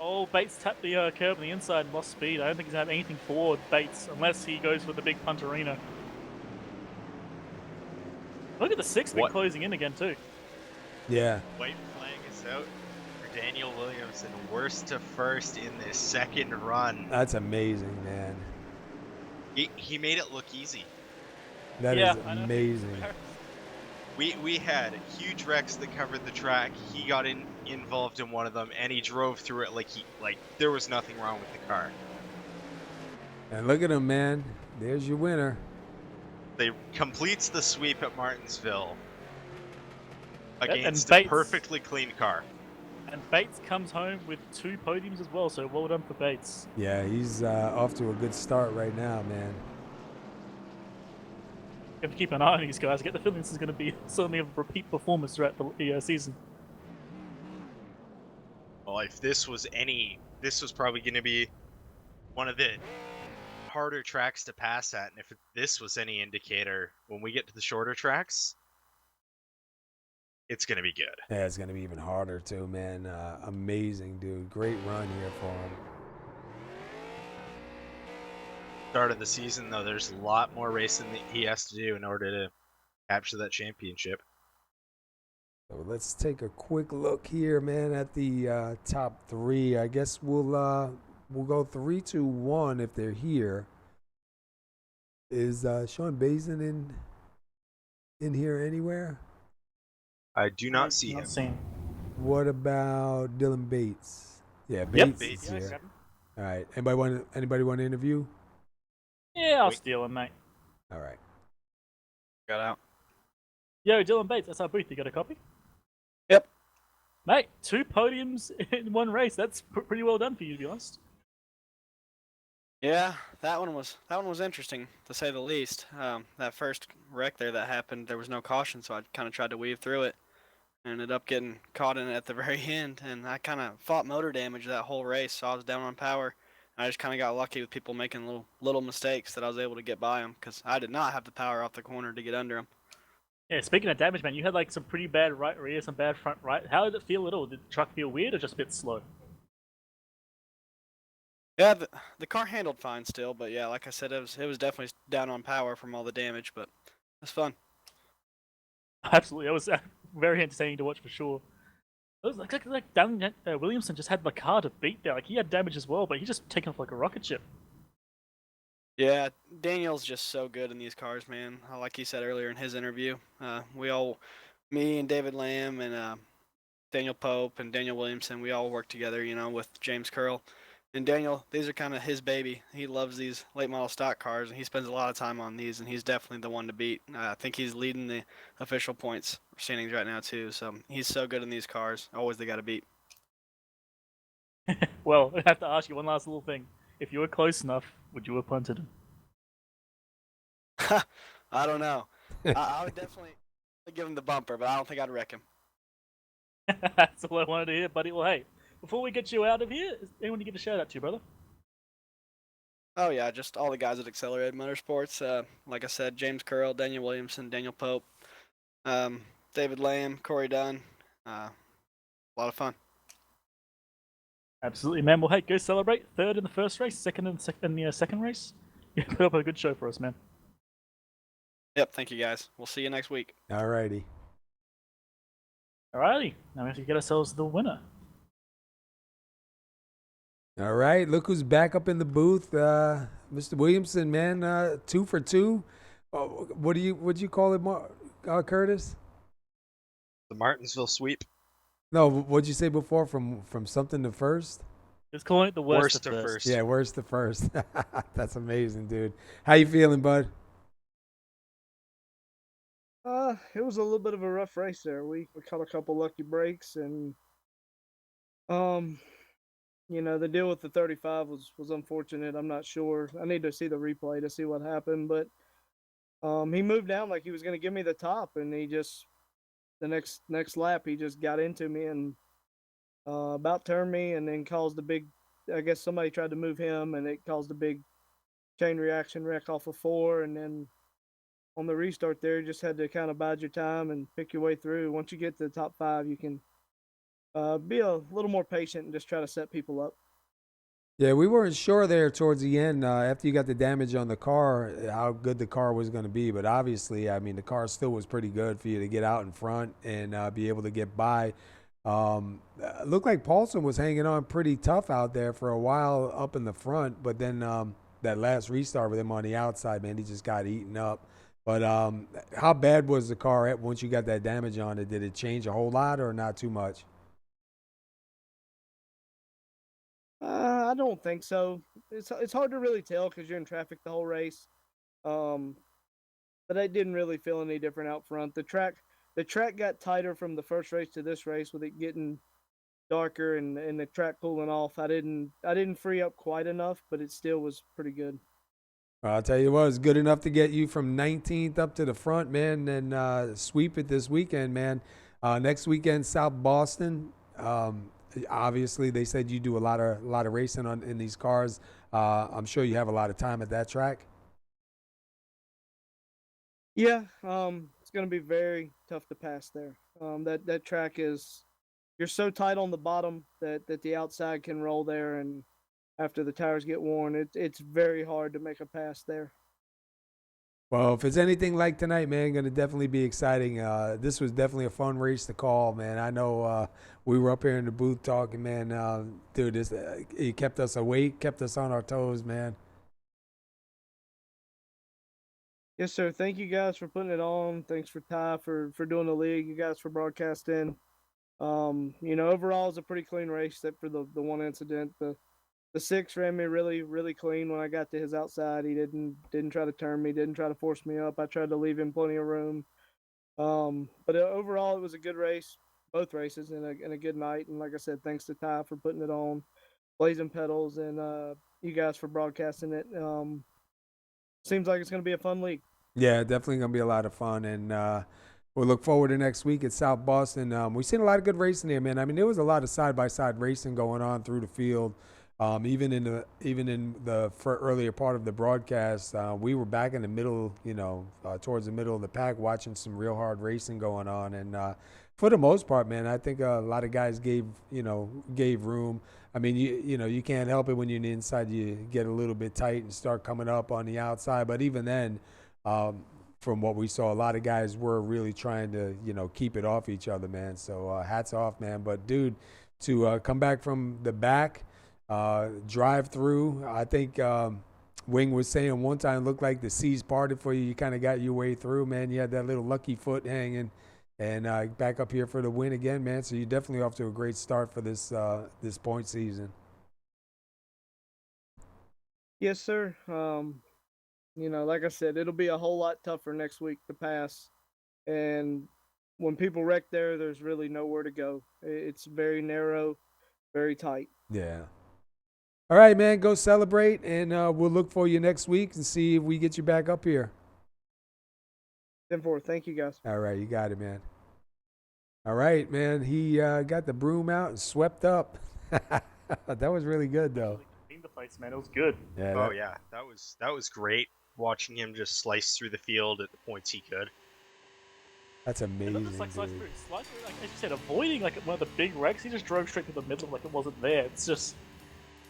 Oh, Bates tapped the curb on the inside and lost speed. I don't think he's going to have anything forward, Bates, unless he goes for the big punterina. Look at the 6-bit closing in again, too. Yeah. White flag is out for Daniel Williamson. Worst to first in this second run. That's amazing, man. He made it look easy. That is amazing. We had huge wrecks that covered the track. He got involved in one of them, and he drove through it like there was nothing wrong with the car. And look at him, man. There's your winner. They completes the sweep at Martinsville against Bates, a perfectly clean car. And Bates comes home with 2 podiums as well, so well done for Bates. Yeah, he's off to a good start right now, man. You have to keep an eye on these guys. I get the feeling this is going to be certainly a repeat performance throughout the season. Well, if this was probably going to be one of the harder tracks to pass at, and if this was any indicator, when we get to the shorter tracks, it's going to be good. Yeah, it's going to be even harder too, man. Amazing, dude. Great run here for him. Start of the season, though, there's a lot more racing that he has to do in order to capture that championship. So let's take a quick look here, man, at the top 3. I guess we'll go 3, 2, 1 if they're here. Is Sean Basin in here anywhere? I do not see him. Seen. What about Dylan Bates? Yeah, Bates is Bates. here. All right. Anybody want to interview? Yeah, I'll steal him, mate. All right. Got out. Yo, Dylan Bates, that's our booth. You got a copy? Yep. Mate, 2 podiums in 1 race. That's pretty well done for you, to be honest. Yeah, that one was interesting to say the least. That first wreck there that happened, there was no caution, so I kind of tried to weave through it. Ended up getting caught in it at the very end, and I kind of fought motor damage that whole race, so I was down on power. I just kind of got lucky with people making little mistakes that I was able to get by them, because I did not have the power off the corner to get under them. Yeah, speaking of damage, man, you had like some pretty bad right rear, some bad front right. How did it feel at all? Did the truck feel weird or just a bit slow? Yeah, the car handled fine still, but yeah, like I said, it was definitely down on power from all the damage, but it's fun. Absolutely, it was very entertaining to watch for sure. It was like Dan Williamson just had the car to beat there. Like he had damage as well, but he just taken off like a rocket ship. Yeah, Daniel's just so good in these cars, man. Like he said earlier in his interview, me and David Lamb and Daniel Pope and Daniel Williamson, we all work together, with James Curl. And Daniel, these are kind of his baby. He loves these late model stock cars, and he spends a lot of time on these, and he's definitely the one to beat. I think he's leading the official points standings right now, too. So he's so good in these cars. Always they got to beat. Well, I have to ask you one last little thing. If you were close enough, would you have punted him? I don't know. I would definitely give him the bumper, but I don't think I'd wreck him. That's all I wanted to hear, buddy. Well, hey, before we get you out of here, is anyone to give a shout out to, brother? Oh yeah, just all the guys at Accelerated Motorsports. Like I said, James Curl, Daniel Williamson, Daniel Pope, David Lamb, Corey Dunn. A lot of fun. Absolutely, man. Well, hey, go celebrate. Third in the first race, second in the second race. You put up a good show for us, man. Yep, thank you guys. We'll see you next week. All righty. Alrighty, now we have to get ourselves the winner. All right, look who's back up in the booth, Mr. Williamson, man. 2 for 2. Oh, what'd you call it, Curtis? The Martinsville sweep. No, what'd you say before? From something to first? Just calling it the worst to first. Yeah, worst to first. That's amazing, dude. How you feeling, bud? It was a little bit of a rough race there. We caught a couple lucky breaks, and the deal with the 35 was unfortunate. I'm not sure. I need to see the replay to see what happened, but he moved down like he was going to give me the top, and he just the next lap he just got into me and about turned me, and then caused a big. I guess somebody tried to move him, and it caused a big chain reaction wreck off of 4, and then on the restart there, you just had to kind of bide your time and pick your way through. Once you get to the top 5, you can be a little more patient and just try to set people up. Yeah, we weren't sure there towards the end after you got the damage on the car how good the car was going to be. But obviously, I mean, the car still was pretty good for you to get out in front and be able to get by. Looked like Paulson was hanging on pretty tough out there for a while up in the front. But then that last restart with him on the outside, man, he just got eaten up. But how bad was the car once you got that damage on it? Did it change a whole lot or not too much? I don't think so. It's hard to really tell because you're in traffic the whole race. But I didn't really feel any different out front. The track got tighter from the first race to this race with it getting darker and the track cooling off. I didn't free up quite enough, but it still was pretty good. I'll tell you what, it's good enough to get you from 19th up to the front, man, and sweep it this weekend, man. Next weekend, South Boston. Obviously, they said you do a lot of racing in these cars. I'm sure you have a lot of time at that track. Yeah, it's going to be very tough to pass there. That track you're so tight on the bottom that the outside can roll there, and after the tires get worn, it's very hard to make a pass there. Well, if it's anything like tonight, man, going to definitely be exciting. This was definitely a fun race to call, man. I know we were up here in the booth talking, man. Dude, it kept us awake, kept us on our toes, man. Yes, sir. Thank you guys for putting it on. Thanks for Ty for doing the league. You guys for broadcasting. Overall, it's a pretty clean race, except for the one incident. The 6 ran me really, really clean when I got to his outside. He didn't try to turn me, didn't try to force me up. I tried to leave him plenty of room. But overall, it was a good race, both races, and a good night. And like I said, thanks to Ty for putting it on, Blazing Pedals, and you guys for broadcasting it. Seems like it's going to be a fun league. Yeah, definitely going to be a lot of fun, and we'll look forward to next week at South Boston. We've seen a lot of good racing there, man. I mean, there was a lot of side-by-side racing going on through the field. Even in the earlier part of the broadcast, we were back in the middle, towards the middle of the pack, watching some real hard racing going on. And For the most part, man, I think a lot of guys gave room. I mean, you can't help it when you're inside. You get a little bit tight and start coming up on the outside. But even then, from what we saw, a lot of guys were really trying to, keep it off each other, man. So hats off, man. But, dude, to come back from the back, drive through, I think Wing was saying one time looked like the seas parted for you. You kind of got your way through, man. You had that little lucky foot hanging. And back up here for the win again, man. So you're definitely off to a great start for this point season. Yes, sir. Like I said, it'll be a whole lot tougher next week to pass. And when people wreck there, there's really nowhere to go. It's very narrow, very tight. Yeah. All right, man. Go celebrate, and we'll look for you next week and see if we get you back up here. 10-4. Thank you, guys. All right, you got it, man. All right, man. He got the broom out and swept up. That was really good, though. Cleaned the place, man. It was good. Yeah. Yeah, that was great. Watching him just slice through the field at the points he could. That's amazing. Not just like slice through, like as you said, avoiding like one of the big wrecks. He just drove straight to the middle, like it wasn't there. It's just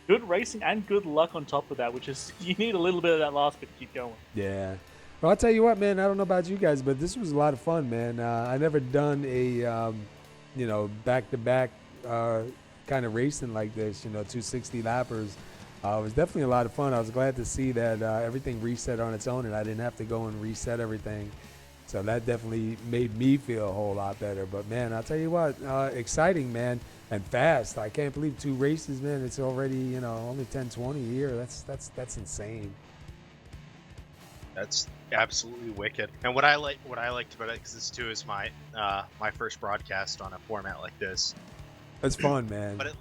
good racing and good luck on top of that, which is you need a little bit of that last bit to keep going. Yeah. Well, I'll tell you what, man, I don't know about you guys, but this was a lot of fun, man. I never done a, back-to-back kind of racing like this, 260 lappers. It was definitely a lot of fun. I was glad to see that everything reset on its own and I didn't have to go and reset everything. So that definitely made me feel a whole lot better. But, man, I'll tell you what, exciting, man, and fast. I can't believe 2 races, man. It's already, only 10-20 a year. That's insane. That's absolutely wicked. And what I liked about it, because this too is my my first broadcast on a format like this. It's fun, man. But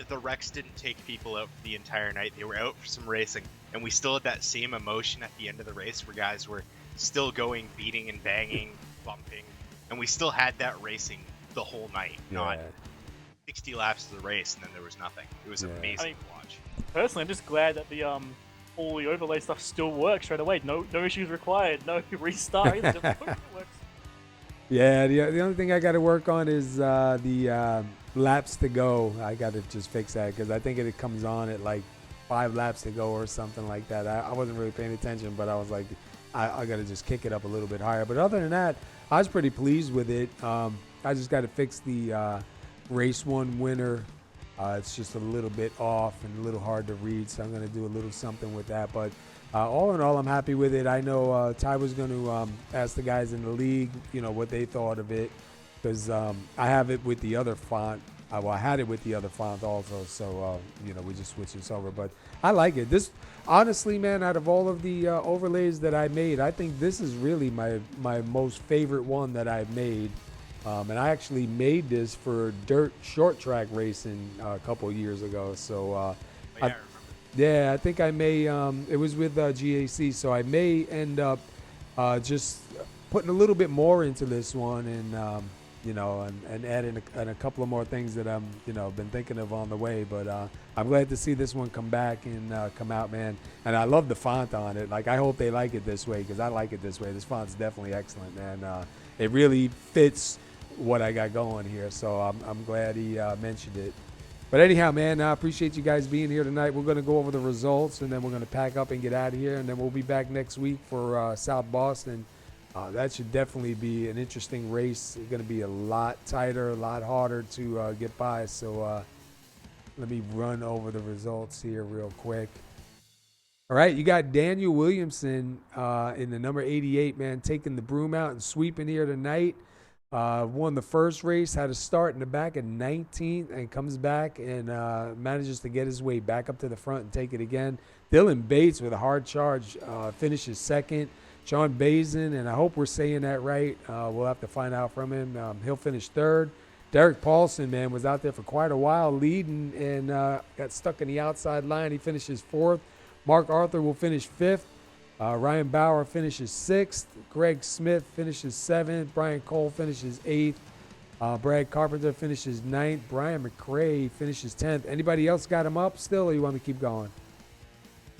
the wrecks didn't take people out for the entire night. They were out for some racing, and we still had that same emotion at the end of the race where guys were still going, beating and banging, bumping, and we still had that racing the whole night. Yeah. Not 60 laps of the race and then there was nothing. It was amazing to watch. Personally, I'm just glad that the all the overlay stuff still works straight away. No issues required. No restart. It works. Yeah, the only thing I got to work on is the laps to go. I got to just fix that because I think it comes on at like 5 laps to go or something like that. I wasn't really paying attention, but I was like, I got to just kick it up a little bit higher. But other than that, I was pretty pleased with it. I just got to fix the race 1 winner. It's just a little bit off and a little hard to read, so I'm going to do a little something with that. But all in all, I'm happy with it. I know Ty was going to ask the guys in the league, what they thought of it, because I have it with the other font. I had it with the other font also, so we just switched this over. But I like it. This, honestly, man, out of all of the overlays that I made, I think this is really my most favorite one that I've made. And I actually made this for dirt short track racing a couple of years ago. So I remember. Yeah, I think I may. It was with GAC, so I may end up just putting a little bit more into this one, and and adding a couple of more things that I'm been thinking of on the way. But I'm glad to see this one come back and come out, man. And I love the font on it. Like, I hope they like it this way because I like it this way. This font's definitely excellent, man. It really fits what I got going here, so I'm glad he mentioned it. But anyhow, man, I appreciate you guys being here tonight. We're going to go over the results, and then we're going to pack up and get out of here, and then we'll be back next week for South Boston. That should definitely be an interesting race. It's going to be a lot tighter, a lot harder to get by. So let me run over the results here real quick. All right, you got Daniel Williamson in the number 88, man, taking the broom out and sweeping here tonight. Won the first race, had a start in the back at 19th, and comes back and manages to get his way back up to the front and take it again. Dylan Bates with a hard charge finishes second. Sean Bazin, and I hope we're saying that right. We'll have to find out from him. He'll finish third. Derek Paulson, man, was out there for quite a while leading and got stuck in the outside line. He finishes fourth. Mark Arthur will finish fifth. Ryan Bauer finishes 6th. Greg Smith finishes 7th. Brian Cole finishes 8th. Brad Carpenter finishes 9th. Brian McRae finishes 10th. Anybody else got him up still, or you want me to keep going?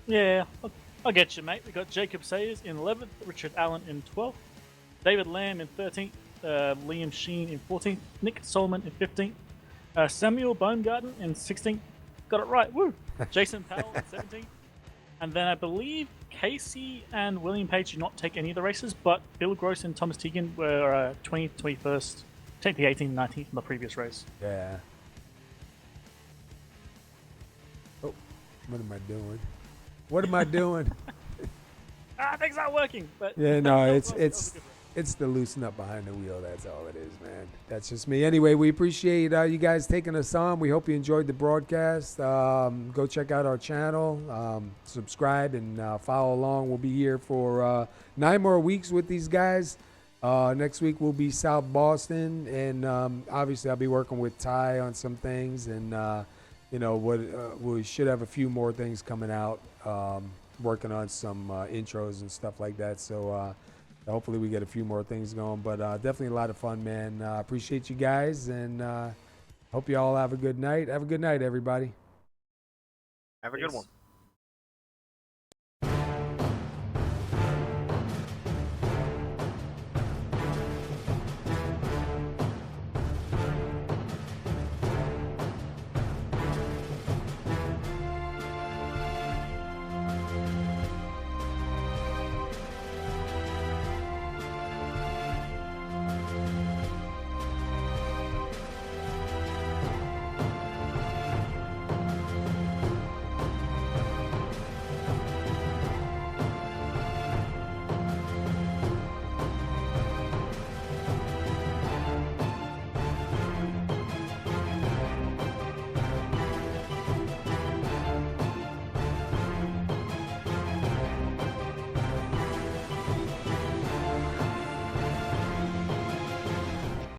Yeah, I'll get you, mate. We got Jacob Sayers in 11th, Richard Allen in 12th, David Lamb in 13th, Liam Sheen in 14th, Nick Solomon in 15th, Samuel Baumgarten in 16th. Got it right, woo! Jason Powell in 17th. And then I believe Casey and William Page did not take any of the races, but Bill Gross and Thomas Teagan were 20th, 21st, technically 18th and 19th in the previous race. Yeah. Oh, what am I doing? What am I doing? Things aren't working. But Yeah, no, that was a good race. it's the loosen up behind the wheel. That's all it is, man. That's just me. Anyway, we appreciate you guys taking us on. We hope you enjoyed the broadcast. Go check out our channel. Subscribe and follow along. We'll be here for 9 more weeks with these guys. Next week we'll be South Boston, and obviously I'll be working with Ty on some things, and we should have a few more things coming out. Working on some intros and stuff like that. So hopefully we get a few more things going. But definitely a lot of fun, man. Appreciate you guys, and hope you all have a good night. Have a good night, everybody. Have a good one.